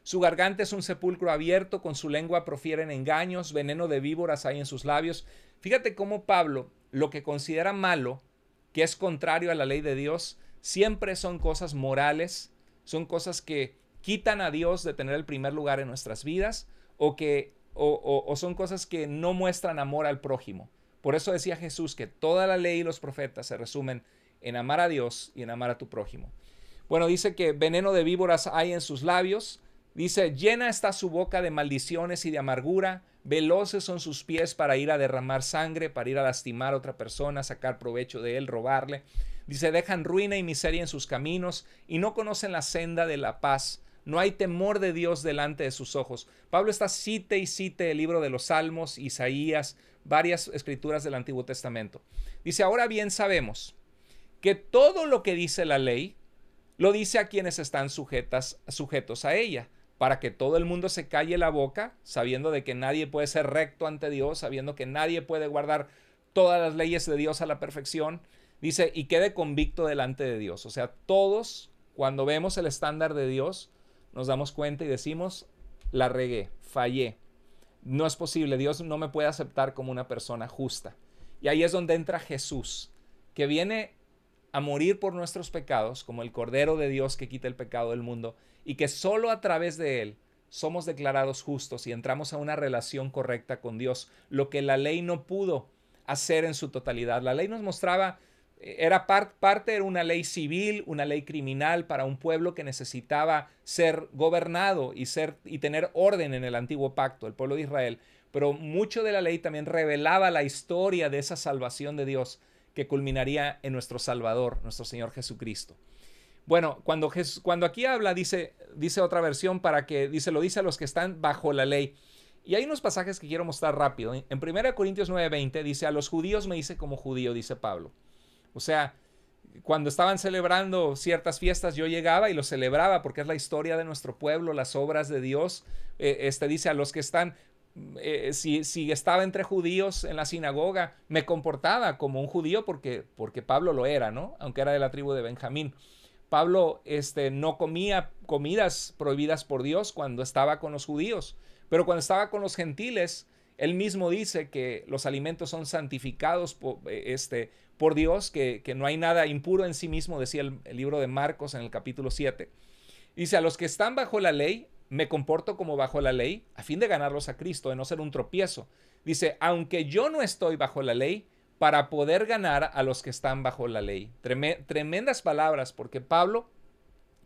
S1: Su garganta es un sepulcro abierto, con su lengua profieren engaños, veneno de víboras hay en sus labios. Fíjate cómo Pablo, lo que considera malo, que es contrario a la ley de Dios, siempre son cosas morales, son cosas que quitan a Dios de tener el primer lugar en nuestras vidas o son cosas que no muestran amor al prójimo. Por eso decía Jesús que toda la ley y los profetas se resumen en amar a Dios y en amar a tu prójimo. Bueno, dice que veneno de víboras hay en sus labios. Dice, llena está su boca de maldiciones y de amargura. Veloces son sus pies para ir a derramar sangre, para ir a lastimar a otra persona, sacar provecho de él, robarle. Dice, dejan ruina y miseria en sus caminos y no conocen la senda de la paz. No hay temor de Dios delante de sus ojos. Pablo está cite y cite el libro de los Salmos, Isaías, varias escrituras del Antiguo Testamento. Dice, ahora bien sabemos que todo lo que dice la ley, lo dice a quienes están sujetos a ella, para que todo el mundo se calle la boca, sabiendo de que nadie puede ser recto ante Dios, sabiendo que nadie puede guardar todas las leyes de Dios a la perfección. Dice, y quede convicto delante de Dios. O sea, todos, cuando vemos el estándar de Dios, nos damos cuenta y decimos, la regué, fallé. No es posible, Dios no me puede aceptar como una persona justa. Y ahí es donde entra Jesús, que viene a morir por nuestros pecados, como el Cordero de Dios que quita el pecado del mundo, y que solo a través de Él somos declarados justos y entramos a una relación correcta con Dios, lo que la ley no pudo hacer en su totalidad. La ley nos mostraba, era parte de una ley civil, una ley criminal para un pueblo que necesitaba ser gobernado y tener orden en el antiguo pacto, el pueblo de Israel. Pero mucho de la ley también revelaba la historia de esa salvación de Dios que culminaría en nuestro Salvador, nuestro Señor Jesucristo. Bueno, cuando aquí habla, dice otra versión lo dice a los que están bajo la ley. Y hay unos pasajes que quiero mostrar rápido. En 1 Corintios 9:20 dice, a los judíos me hice como judío, dice Pablo. O sea, cuando estaban celebrando ciertas fiestas, yo llegaba y lo celebraba porque es la historia de nuestro pueblo, las obras de Dios. Dice a los que están, si estaba entre judíos en la sinagoga, me comportaba como un judío porque Pablo lo era, ¿no? Aunque era de la tribu de Benjamín. Pablo no comía comidas prohibidas por Dios cuando estaba con los judíos, pero cuando estaba con los gentiles, él mismo dice que los alimentos son santificados por Dios, que no hay nada impuro en sí mismo, decía el libro de Marcos en el capítulo 7. Dice, a los que están bajo la ley, me comporto como bajo la ley, a fin de ganarlos a Cristo, de no ser un tropiezo. Dice, aunque yo no estoy bajo la ley, para poder ganar a los que están bajo la ley. Tremendas palabras, porque Pablo,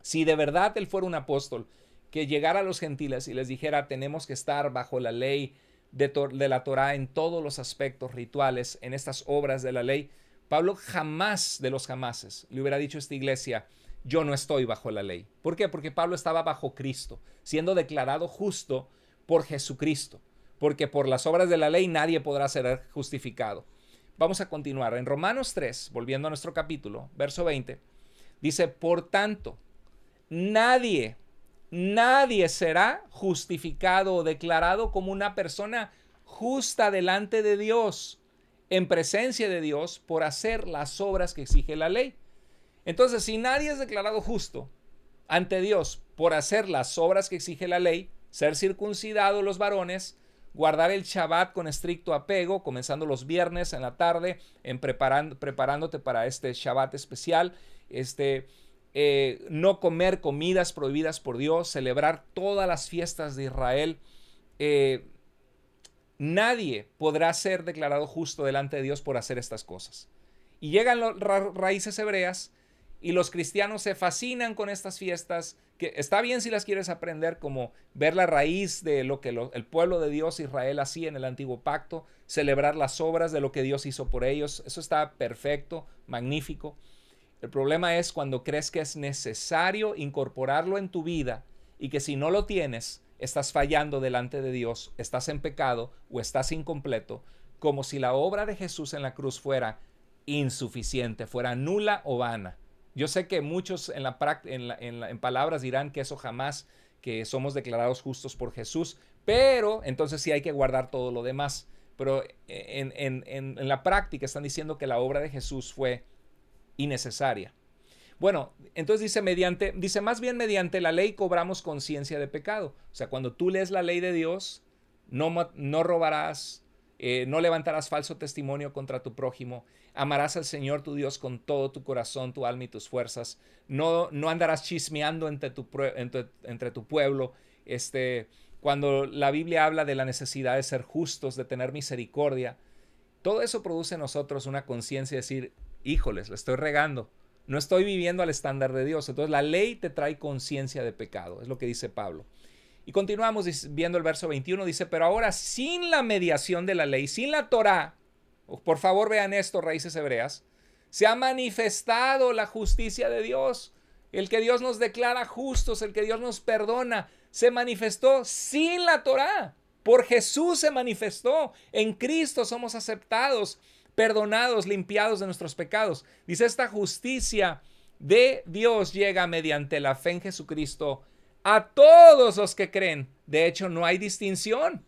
S1: si de verdad él fuera un apóstol, que llegara a los gentiles y les dijera, tenemos que estar bajo la ley de la Torá en todos los aspectos rituales, en estas obras de la ley, Pablo jamás de los jamases le hubiera dicho a esta iglesia, yo no estoy bajo la ley. ¿Por qué? Porque Pablo estaba bajo Cristo, siendo declarado justo por Jesucristo, porque por las obras de la ley nadie podrá ser justificado. Vamos a continuar. En Romanos 3, volviendo a nuestro capítulo, verso 20, dice, por tanto, nadie será justificado o declarado como una persona justa delante de Dios, en presencia de Dios, por hacer las obras que exige la ley. Entonces, si nadie es declarado justo ante Dios por hacer las obras que exige la ley, ser circuncidados los varones, guardar el Shabbat con estricto apego, comenzando los viernes en la tarde, preparándote para este Shabbat especial, no comer comidas prohibidas por Dios, celebrar todas las fiestas de Israel. Nadie podrá ser declarado justo delante de Dios por hacer estas cosas. Y llegan las raíces hebreas y los cristianos se fascinan con estas fiestas, que está bien si las quieres aprender, como ver la raíz de lo que el pueblo de Dios, Israel, hacía en el antiguo pacto, celebrar las obras de lo que Dios hizo por ellos. Eso está perfecto, magnífico. El problema es cuando crees que es necesario incorporarlo en tu vida y que si no lo tienes, estás fallando delante de Dios, estás en pecado o estás incompleto, como si la obra de Jesús en la cruz fuera insuficiente, fuera nula o vana. Yo sé que muchos en palabras dirán que eso jamás, que somos declarados justos por Jesús, pero entonces sí hay que guardar todo lo demás. Pero en la práctica están diciendo que la obra de Jesús fue innecesaria. Bueno, entonces dice más bien mediante la ley cobramos conciencia de pecado. O sea, cuando tú lees la ley de Dios, no robarás, no levantarás falso testimonio contra tu prójimo, amarás al Señor tu Dios con todo tu corazón, tu alma y tus fuerzas, no andarás chismeando entre tu pueblo. Cuando la Biblia habla de la necesidad de ser justos, de tener misericordia, todo eso produce en nosotros una conciencia de decir, híjoles, la estoy regando, no estoy viviendo al estándar de Dios. Entonces la ley te trae conciencia de pecado, es lo que dice Pablo. Y continuamos viendo el verso 21, dice, pero ahora sin la mediación de la ley, sin la Torá, por favor vean esto, raíces hebreas, se ha manifestado la justicia de Dios, el que Dios nos declara justos, el que Dios nos perdona, se manifestó sin la Torá, por Jesús se manifestó, en Cristo somos aceptados, perdonados, limpiados de nuestros pecados. Dice, esta justicia de Dios llega mediante la fe en Jesucristo a todos los que creen. De hecho, no hay distinción,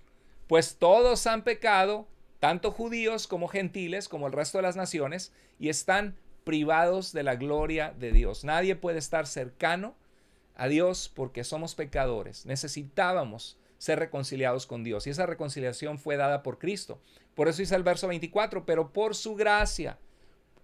S1: pues todos han pecado, tanto judíos como gentiles, como el resto de las naciones, y están privados de la gloria de Dios. Nadie puede estar cercano a Dios porque somos pecadores. Necesitábamos ser reconciliados con Dios y esa reconciliación fue dada por Cristo. Por eso dice el verso 24, pero por su gracia,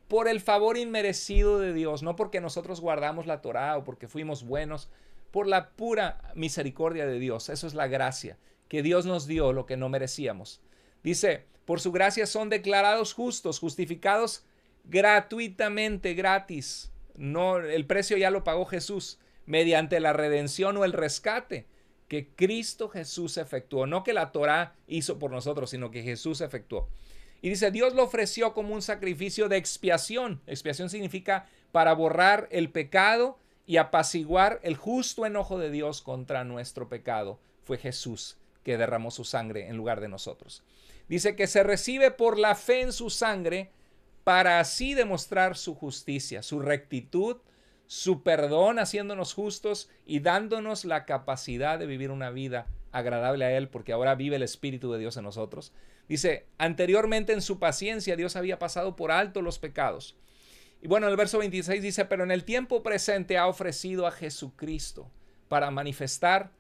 S1: por el favor inmerecido de Dios, no porque nosotros guardamos la Torá o porque fuimos buenos, por la pura misericordia de Dios. Eso es la gracia, que Dios nos dio lo que no merecíamos. Dice, por su gracia son declarados justos, justificados gratuitamente, gratis. No, el precio ya lo pagó Jesús, mediante la redención o el rescate que Cristo Jesús efectuó. No que la Torá hizo por nosotros, sino que Jesús efectuó. Y dice, Dios lo ofreció como un sacrificio de expiación. Expiación significa para borrar el pecado y apaciguar el justo enojo de Dios contra nuestro pecado. Fue Jesús que derramó su sangre en lugar de nosotros. Dice que se recibe por la fe en su sangre para así demostrar su justicia, su rectitud, su perdón, haciéndonos justos y dándonos la capacidad de vivir una vida agradable a Él, porque ahora vive el Espíritu de Dios en nosotros. Dice, anteriormente en su paciencia Dios había pasado por alto los pecados. Y bueno, el verso 26 dice, pero en el tiempo presente ha ofrecido a Jesucristo para manifestar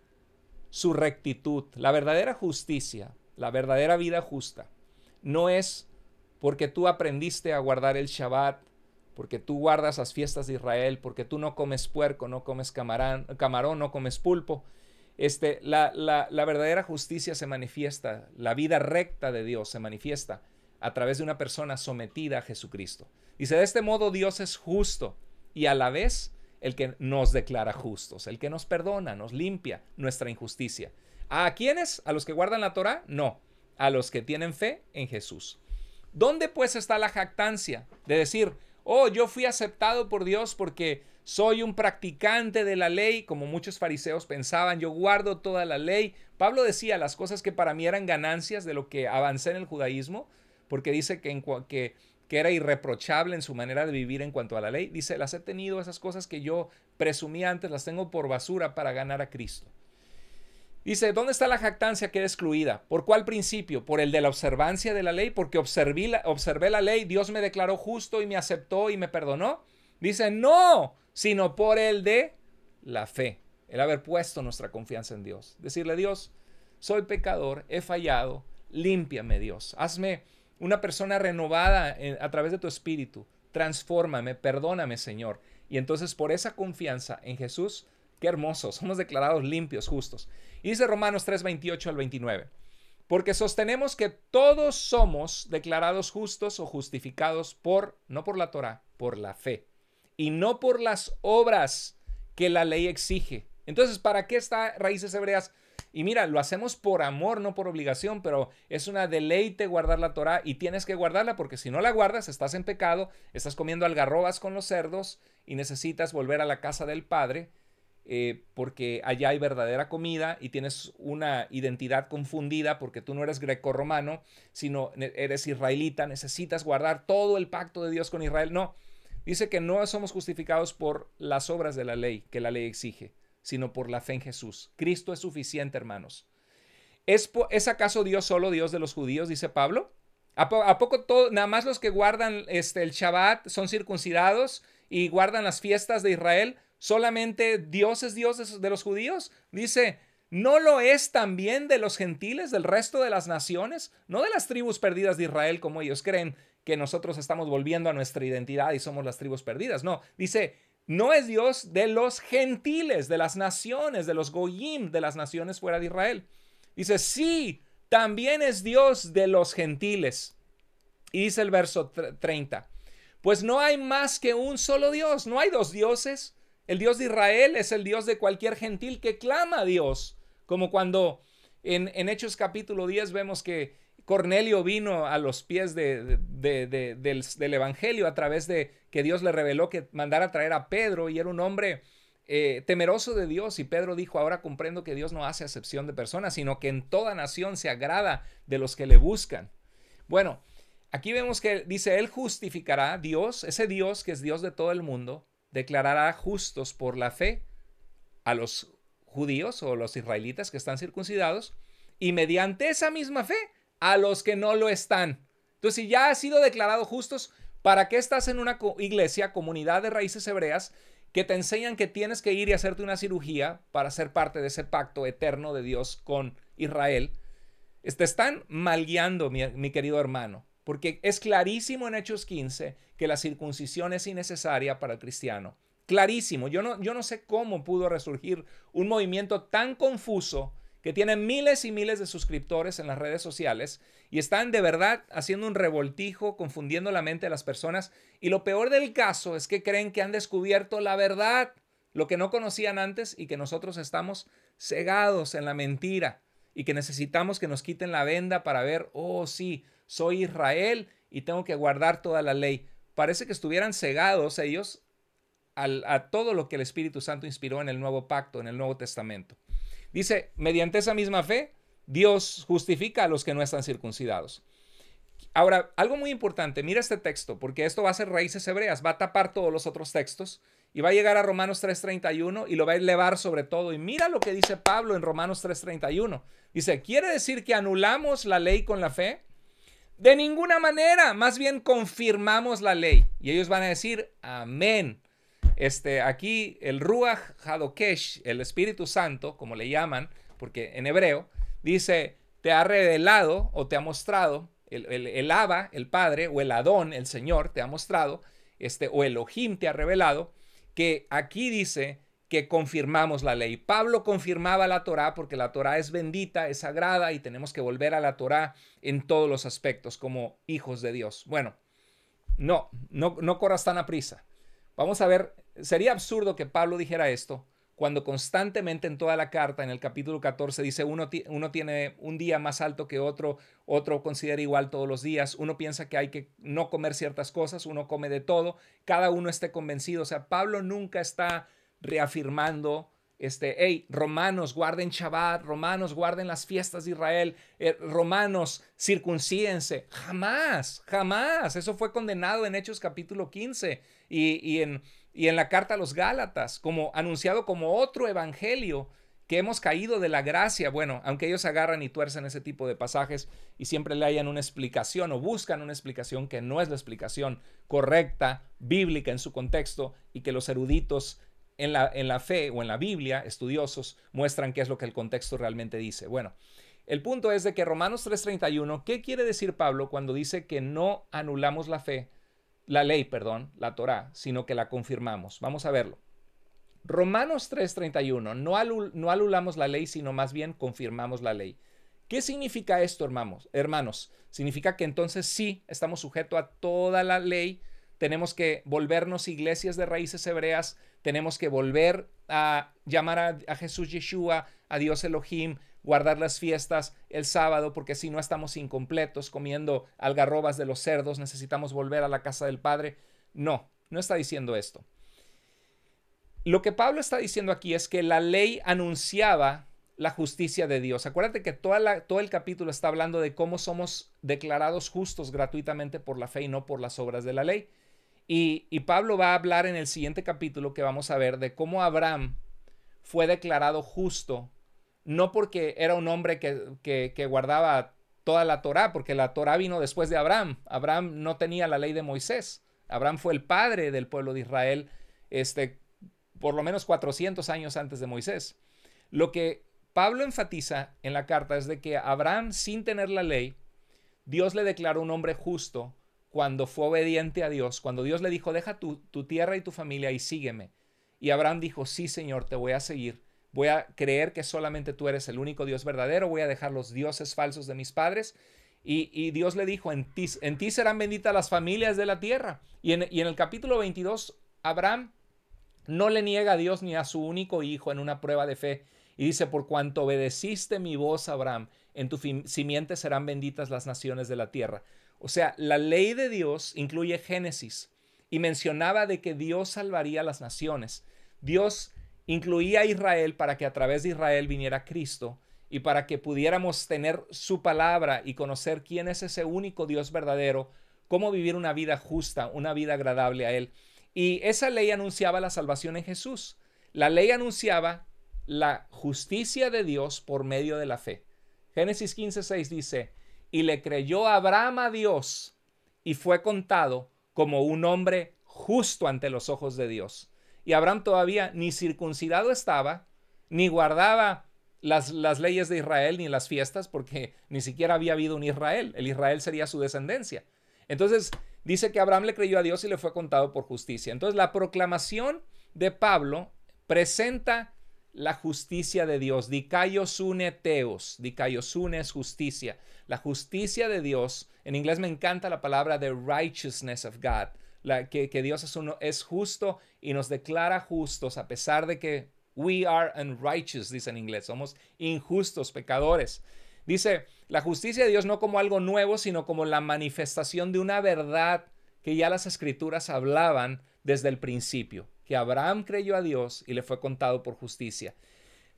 S1: su rectitud. La verdadera justicia, la verdadera vida justa, no es porque tú aprendiste a guardar el Shabbat, porque tú guardas las fiestas de Israel, porque tú no comes puerco, no comes camarón, no comes pulpo. La verdadera justicia se manifiesta, la vida recta de Dios se manifiesta a través de una persona sometida a Jesucristo. Dice, de este modo Dios es justo y a la vez el que nos declara justos, el que nos perdona, nos limpia nuestra injusticia. ¿A quiénes? ¿A los que guardan la Torá? No, a los que tienen fe en Jesús. ¿Dónde pues está la jactancia de decir, oh, yo fui aceptado por Dios porque soy un practicante de la ley, como muchos fariseos pensaban, yo guardo toda la ley? Pablo decía las cosas que para mí eran ganancias de lo que avancé en el judaísmo, porque dice que era irreprochable en su manera de vivir en cuanto a la ley. Dice, las he tenido, esas cosas que yo presumía antes, las tengo por basura para ganar a Cristo. Dice, ¿dónde está la jactancia que era excluida? ¿Por cuál principio? ¿Por el de la observancia de la ley? Porque observé la ley, Dios me declaró justo y me aceptó y me perdonó. Dice, no, sino por el de la fe, el haber puesto nuestra confianza en Dios. Decirle, Dios, soy pecador, he fallado, límpiame, Dios. Hazme una persona renovada a través de tu espíritu. Transfórmame, perdóname, Señor. Y entonces por esa confianza en Jesús, qué hermoso, somos declarados limpios, justos. Y dice Romanos 3, 28 al 29. Porque sostenemos que todos somos declarados justos o justificados no por la Torá, por la fe. Y no por las obras que la ley exige. Entonces, ¿para qué está Raíces Hebreas? Y mira, lo hacemos por amor, no por obligación, pero es una deleite guardar la Torá y tienes que guardarla porque si no la guardas estás en pecado, estás comiendo algarrobas con los cerdos y necesitas volver a la casa del Padre porque allá hay verdadera comida y tienes una identidad confundida porque tú no eres grecorromano, sino eres israelita, necesitas guardar todo el pacto de Dios con Israel. No, dice que no somos justificados por las obras de la ley que la ley exige, sino por la fe en Jesús. Cristo es suficiente, hermanos. ¿Es acaso Dios solo Dios de los judíos, dice Pablo? ¿A poco nada más los que guardan el Shabbat son circuncidados y guardan las fiestas de Israel? ¿Solamente Dios es Dios de los judíos? Dice, ¿no lo es también de los gentiles, del resto de las naciones? No de las tribus perdidas de Israel como ellos creen que nosotros estamos volviendo a nuestra identidad y somos las tribus perdidas. No, dice, no es Dios de los gentiles, de las naciones, de los goyim, de las naciones fuera de Israel. Dice, sí, también es Dios de los gentiles. Y dice el verso 30, pues no hay más que un solo Dios, no hay dos dioses. El Dios de Israel es el Dios de cualquier gentil que clama a Dios. Como cuando en Hechos capítulo 10 vemos que Cornelio vino a los pies del Evangelio a través de que Dios le reveló que mandara a traer a Pedro y era un hombre temeroso de Dios. Y Pedro dijo, ahora comprendo que Dios no hace acepción de personas, sino que en toda nación se agrada de los que le buscan. Bueno, aquí vemos que dice, Él justificará, Dios, ese Dios que es Dios de todo el mundo, declarará justos por la fe a los judíos o los israelitas que están circuncidados y mediante esa misma fe a los que no lo están. Entonces, si ya has sido declarado justos, ¿Para qué estás en una iglesia, comunidad de raíces hebreas, que te enseñan que tienes que ir y hacerte una cirugía para ser parte de ese pacto eterno de Dios con Israel? Te están mal guiando, mi querido hermano, porque es clarísimo en Hechos 15 que la circuncisión es innecesaria para el cristiano. Clarísimo. Yo no sé cómo pudo resurgir un movimiento tan confuso que tiene miles y miles de suscriptores en las redes sociales y están de verdad haciendo un revoltijo, confundiendo la mente de las personas. Y lo peor del caso es que creen que han descubierto la verdad, lo que no conocían antes, y que nosotros estamos cegados en la mentira y que necesitamos que nos quiten la venda para ver, oh sí, soy Israel y tengo que guardar toda la ley. Parece que estuvieran cegados ellos a todo lo que el Espíritu Santo inspiró en el Nuevo Pacto, en el Nuevo Testamento. Dice, mediante esa misma fe, Dios justifica a los que no están circuncidados. Ahora, algo muy importante, mira este texto, porque esto va a ser raíces hebreas, va a tapar todos los otros textos y va a llegar a Romanos 3:31 y lo va a elevar sobre todo. Y mira lo que dice Pablo en Romanos 3:31. Dice, ¿quiere decir que anulamos la ley con la fe? De ninguna manera, más bien confirmamos la ley. Y ellos van a decir, amén. Aquí el Ruach Hadokesh, el Espíritu Santo, como le llaman, porque en hebreo, dice, te ha revelado o te ha mostrado, el Abba, el Padre, o el Adón, el Señor, te ha mostrado, o Elohim te ha revelado, que aquí dice que confirmamos la ley. Pablo confirmaba la Torá porque la Torá es bendita, es sagrada y tenemos que volver a la Torá en todos los aspectos como hijos de Dios. Bueno, no corras tan a prisa. Vamos a ver, sería absurdo que Pablo dijera esto cuando constantemente en toda la carta, en el capítulo 14, dice uno tiene un día más alto que otro considera igual todos los días, uno piensa que hay que no comer ciertas cosas, uno come de todo, cada uno esté convencido. O sea, Pablo nunca está reafirmando, hey, romanos, guarden Shabbat, romanos, guarden las fiestas de Israel, romanos, circuncídense. Jamás, jamás. Eso fue condenado en Hechos capítulo 15 y en la carta a los Gálatas, como anunciado como otro evangelio, que hemos caído de la gracia. Bueno, aunque ellos agarran y tuercen ese tipo de pasajes y siempre le hayan una explicación o buscan una explicación que no es la explicación correcta, bíblica en su contexto, y que los eruditos en la fe o en la Biblia, estudiosos, muestran qué es lo que el contexto realmente dice. Bueno, el punto es de que Romanos 3:31, ¿qué quiere decir Pablo cuando dice que no anulamos la ley, la Torá, sino que la confirmamos? Vamos a verlo. Romanos 3:31, no anulamos la ley, sino más bien confirmamos la ley. ¿Qué significa esto, hermanos? Significa que entonces sí estamos sujetos a toda la ley, tenemos que volvernos iglesias de raíces hebreas, tenemos que volver a llamar a Jesús Yeshua, a Dios Elohim, guardar las fiestas el sábado, porque si no estamos incompletos comiendo algarrobas de los cerdos, necesitamos volver a la casa del Padre. No está diciendo esto. Lo que Pablo está diciendo aquí es que la ley anunciaba la justicia de Dios. Acuérdate que todo el capítulo está hablando de cómo somos declarados justos gratuitamente por la fe y no por las obras de la ley. Y Pablo va a hablar en el siguiente capítulo que vamos a ver de cómo Abraham fue declarado justo, no porque era un hombre que guardaba toda la Torá, porque la Torá vino después de Abraham. Abraham no tenía la ley de Moisés. Abraham fue el padre del pueblo de Israel, por lo menos 400 años antes de Moisés. Lo que Pablo enfatiza en la carta es de que Abraham, sin tener la ley, Dios le declaró un hombre justo cuando fue obediente a Dios, cuando Dios le dijo, deja tu tierra y tu familia y sígueme. Y Abraham dijo, sí, Señor, te voy a seguir. Voy a creer que solamente tú eres el único Dios verdadero, voy a dejar los dioses falsos de mis padres. Y Dios le dijo, en ti serán benditas las familias de la tierra. Y en el capítulo 22, Abraham no le niega a Dios ni a su único hijo en una prueba de fe. Y dice, por cuanto obedeciste mi voz, Abraham, en tu simiente serán benditas las naciones de la tierra. O sea, la ley de Dios incluye Génesis y mencionaba de que Dios salvaría a las naciones. Dios incluía a Israel para que a través de Israel viniera Cristo y para que pudiéramos tener su palabra y conocer quién es ese único Dios verdadero, cómo vivir una vida justa, una vida agradable a Él. Y esa ley anunciaba la salvación en Jesús. La ley anunciaba la justicia de Dios por medio de la fe. Génesis 15:6 dice, y le creyó Abraham a Dios y fue contado como un hombre justo ante los ojos de Dios. Y Abraham todavía ni circuncidado estaba, ni guardaba las leyes de Israel, ni las fiestas, porque ni siquiera había habido un Israel. El Israel sería su descendencia. Entonces dice que Abraham le creyó a Dios y le fue contado por justicia. Entonces la proclamación de Pablo presenta la justicia de Dios. Dikaiosune teos. Dikaiosune es justicia. La justicia de Dios. En inglés me encanta la palabra the righteousness of God. Que Dios es justo y nos declara justos a pesar de que we are unrighteous, dice en inglés. Somos injustos, pecadores. Dice, la justicia de Dios no como algo nuevo, sino como la manifestación de una verdad que ya las escrituras hablaban desde el principio, que Abraham creyó a Dios y le fue contado por justicia.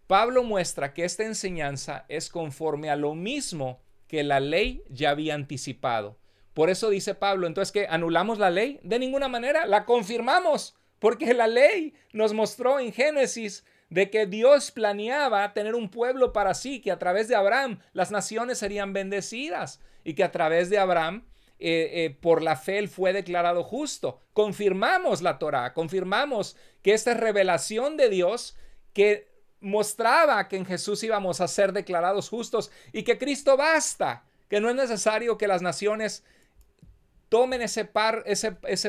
S1: Pablo muestra que esta enseñanza es conforme a lo mismo que la ley ya había anticipado. Por eso dice Pablo, entonces, ¿que anulamos la ley? De ninguna manera, la confirmamos, porque la ley nos mostró en Génesis de que Dios planeaba tener un pueblo para sí, que a través de Abraham las naciones serían bendecidas y que a través de Abraham, por la fe, él fue declarado justo. Confirmamos la Torá, confirmamos que esta es revelación de Dios que mostraba que en Jesús íbamos a ser declarados justos y que Cristo basta, que no es necesario que las naciones tomen ese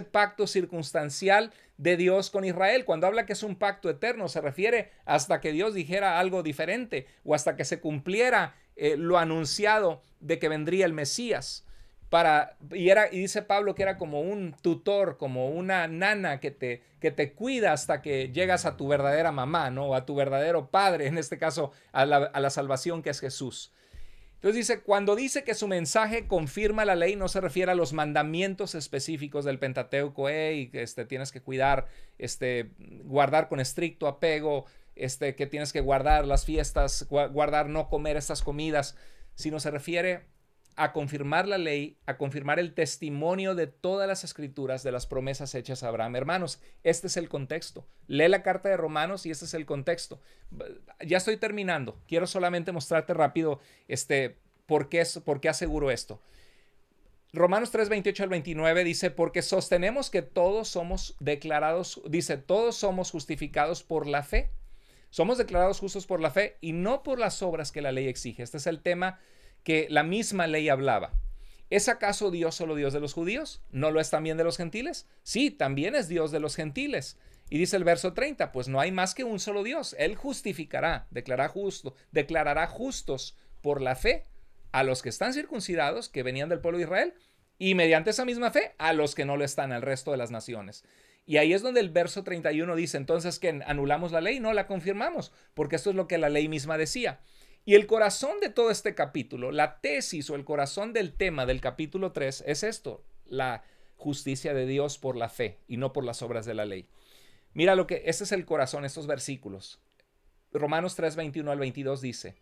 S1: pacto circunstancial de Dios con Israel. Cuando habla que es un pacto eterno, se refiere hasta que Dios dijera algo diferente o hasta que se cumpliera lo anunciado de que vendría el Mesías. Y dice Pablo que era como un tutor, como una nana que te cuida hasta que llegas a tu verdadera mamá, ¿no? O a tu verdadero padre, en este caso a la salvación que es Jesús. Entonces dice, cuando dice que su mensaje confirma la ley, no se refiere a los mandamientos específicos del Pentateuco, tienes que cuidar, guardar con estricto apego, que tienes que guardar las fiestas, guardar no comer estas comidas, sino se refiere a confirmar la ley, a confirmar el testimonio de todas las escrituras de las promesas hechas a Abraham. Hermanos, este es el contexto. Lee la carta de Romanos y este es el contexto. Ya estoy terminando. Quiero solamente mostrarte rápido por qué aseguro esto. Romanos 3, 28 al 29 dice, porque sostenemos que todos somos declarados, dice, todos somos justificados por la fe. Somos declarados justos por la fe y no por las obras que la ley exige. Este es el tema que la misma ley hablaba. ¿Es acaso Dios solo Dios de los judíos? ¿No lo es también de los gentiles? Sí, también es Dios de los gentiles. Y dice el verso 30, pues no hay más que un solo Dios. Él justificará, declarará justos por la fe a los que están circuncidados, que venían del pueblo de Israel, y mediante esa misma fe a los que no lo están, al resto de las naciones. Y ahí es donde el verso 31 dice, entonces, ¿que anulamos la ley? No, la confirmamos, porque esto es lo que la ley misma decía. Y el corazón de todo este capítulo, la tesis o el corazón del tema del capítulo 3 es esto, la justicia de Dios por la fe y no por las obras de la ley. Mira este es el corazón, estos versículos. Romanos 3, 21 al 22 dice,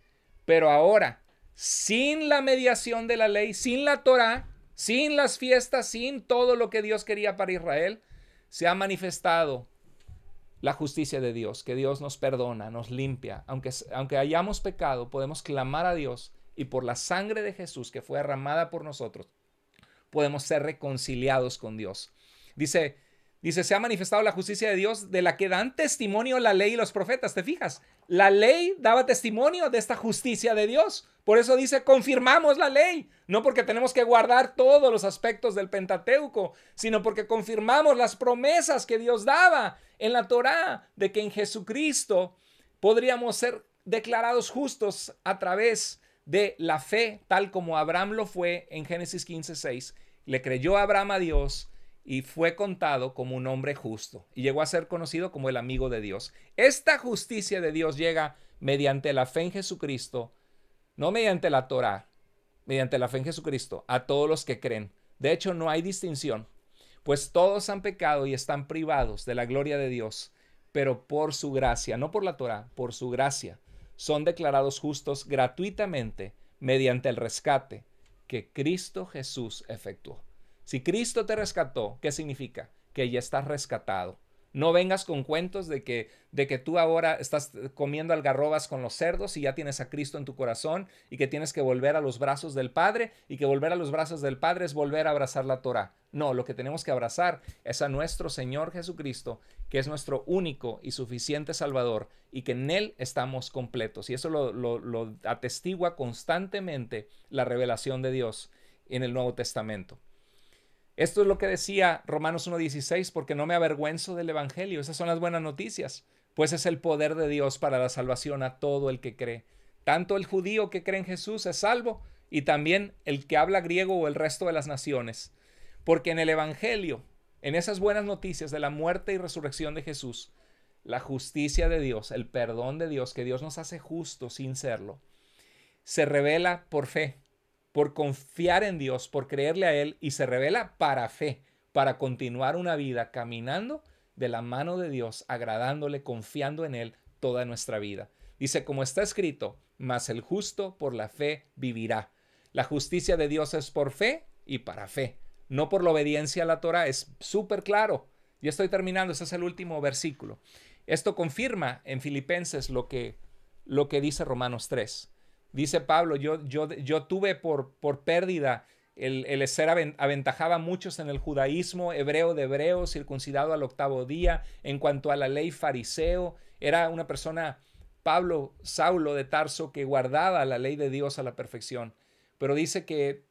S1: pero ahora, sin la mediación de la ley, sin la Torá, sin las fiestas, sin todo lo que Dios quería para Israel, se ha manifestado la justicia de Dios, que Dios nos perdona, nos limpia. Aunque hayamos pecado, podemos clamar a Dios y por la sangre de Jesús que fue derramada por nosotros, podemos ser reconciliados con Dios. Dice, se ha manifestado la justicia de Dios de la que dan testimonio la ley y los profetas. ¿Te fijas? La ley daba testimonio de esta justicia de Dios. Por eso dice, confirmamos la ley. No porque tenemos que guardar todos los aspectos del Pentateuco, sino porque confirmamos las promesas que Dios daba en la Torá de que en Jesucristo podríamos ser declarados justos a través de la fe, tal como Abraham lo fue en Génesis 15:6. Le creyó Abraham a Dios y fue contado como un hombre justo y llegó a ser conocido como el amigo de Dios. Esta justicia de Dios llega mediante la fe en Jesucristo, no mediante la Torá, mediante la fe en Jesucristo, a todos los que creen. De hecho, no hay distinción, pues todos han pecado y están privados de la gloria de Dios, pero por su gracia, no por la Torá, por su gracia, son declarados justos gratuitamente mediante el rescate que Cristo Jesús efectuó. Si Cristo te rescató, ¿qué significa? Que ya estás rescatado. No vengas con cuentos de que tú ahora estás comiendo algarrobas con los cerdos y ya tienes a Cristo en tu corazón y que tienes que volver a los brazos del Padre y que volver a los brazos del Padre es volver a abrazar la Torá. No, lo que tenemos que abrazar es a nuestro Señor Jesucristo, que es nuestro único y suficiente Salvador y que en Él estamos completos. Y eso lo atestigua constantemente la revelación de Dios en el Nuevo Testamento. Esto es lo que decía Romanos 1:16, porque no me avergüenzo del Evangelio. Esas son las buenas noticias, pues es el poder de Dios para la salvación a todo el que cree. Tanto el judío que cree en Jesús es salvo, y también el que habla griego o el resto de las naciones. Porque en el Evangelio, en esas buenas noticias de la muerte y resurrección de Jesús, la justicia de Dios, el perdón de Dios, que Dios nos hace justos sin serlo, se revela por fe, por confiar en Dios, por creerle a Él, y se revela para fe, para continuar una vida caminando de la mano de Dios, agradándole, confiando en Él toda nuestra vida. Dice, como está escrito, mas el justo por la fe vivirá. La justicia de Dios es por fe y para fe, no por la obediencia a la Torah. Es súper claro. Ya estoy terminando, ese es el último versículo. Esto confirma en Filipenses lo que dice Romanos 3. Dice Pablo, yo tuve por pérdida el ser aventajaba a muchos en el judaísmo, hebreo de hebreos, circuncidado al 8º día, en cuanto a la ley fariseo. Era una persona, Pablo, Saulo de Tarso, que guardaba la ley de Dios a la perfección. Pero dice que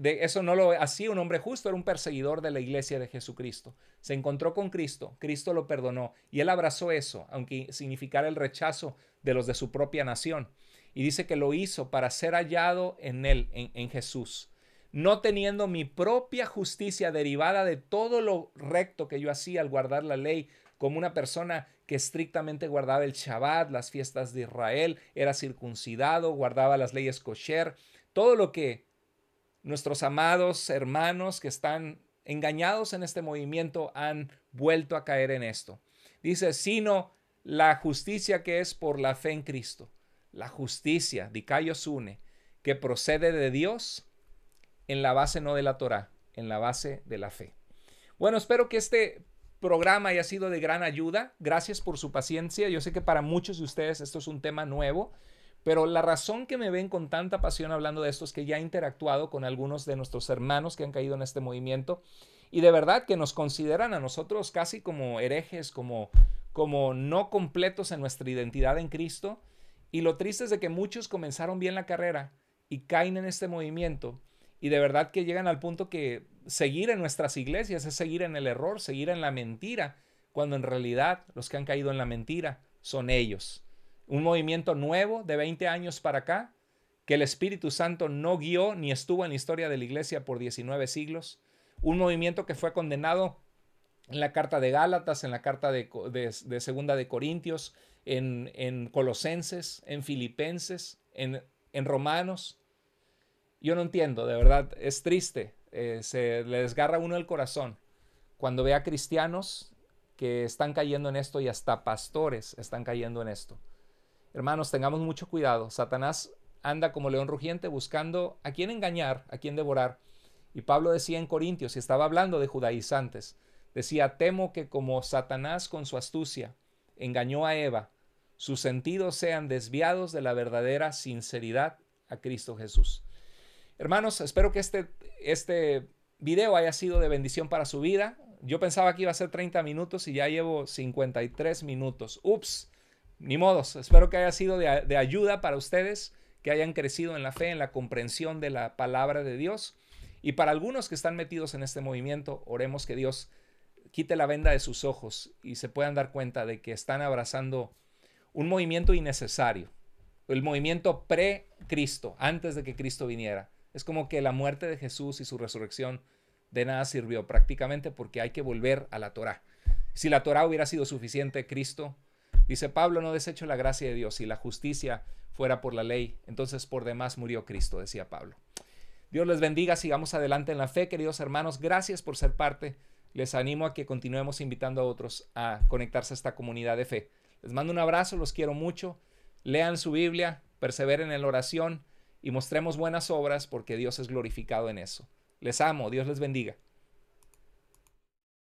S1: eso no lo hacía un hombre justo, era un perseguidor de la iglesia de Jesucristo. Se encontró con Cristo, Cristo lo perdonó y él abrazó eso, aunque significara el rechazo de los de su propia nación. Y dice que lo hizo para ser hallado en él, en Jesús. No teniendo mi propia justicia derivada de todo lo recto que yo hacía al guardar la ley, como una persona que estrictamente guardaba el Shabbat, las fiestas de Israel, era circuncidado, guardaba las leyes kosher, todo lo que nuestros amados hermanos que están engañados en este movimiento han vuelto a caer en esto. Dice, sino la justicia que es por la fe en Cristo. La justicia, dikaios une, que procede de Dios en la base no de la Torá, en la base de la fe. Bueno, espero que este programa haya sido de gran ayuda. Gracias por su paciencia. Yo sé que para muchos de ustedes esto es un tema nuevo, pero la razón que me ven con tanta pasión hablando de esto es que ya he interactuado con algunos de nuestros hermanos que han caído en este movimiento y de verdad que nos consideran a nosotros casi como herejes, como no completos en nuestra identidad en Cristo. Y lo triste es de que muchos comenzaron bien la carrera y caen en este movimiento y de verdad que llegan al punto que seguir en nuestras iglesias es seguir en el error, seguir en la mentira, cuando en realidad los que han caído en la mentira son ellos. Un movimiento nuevo de 20 años para acá, que el Espíritu Santo no guió ni estuvo en la historia de la iglesia por 19 siglos. Un movimiento que fue condenado en la carta de Gálatas, en la carta de Segunda de Corintios, en Colosenses, en Filipenses, en Romanos. Yo no entiendo, de verdad, es triste. Se le desgarra a uno el corazón cuando ve a cristianos que están cayendo en esto y hasta pastores están cayendo en esto. Hermanos, tengamos mucho cuidado. Satanás anda como león rugiente buscando a quién engañar, a quién devorar. Y Pablo decía en Corintios, y estaba hablando de judaizantes, decía, temo que como Satanás con su astucia engañó a Eva, sus sentidos sean desviados de la verdadera sinceridad a Cristo Jesús. Hermanos, espero que este video haya sido de bendición para su vida. Yo pensaba que iba a ser 30 minutos y ya llevo 53 minutos. Ups, ni modos. Espero que haya sido de ayuda para ustedes, que hayan crecido en la fe, en la comprensión de la palabra de Dios. Y para algunos que están metidos en este movimiento, oremos que Dios quite la venda de sus ojos y se puedan dar cuenta de que están abrazando un movimiento innecesario. El movimiento pre-Cristo, antes de que Cristo viniera. Es como que la muerte de Jesús y su resurrección de nada sirvió prácticamente porque hay que volver a la Torá. Si la Torá hubiera sido suficiente, Cristo, dice Pablo, no desecho la gracia de Dios. Si la justicia fuera por la ley, entonces por demás murió Cristo, decía Pablo. Dios les bendiga, sigamos adelante en la fe, queridos hermanos. Gracias por ser parte. Les animo a que continuemos invitando a otros a conectarse a esta comunidad de fe. Les mando un abrazo, los quiero mucho. Lean su Biblia, perseveren en la oración y mostremos buenas obras porque Dios es glorificado en eso. Les amo, Dios les bendiga.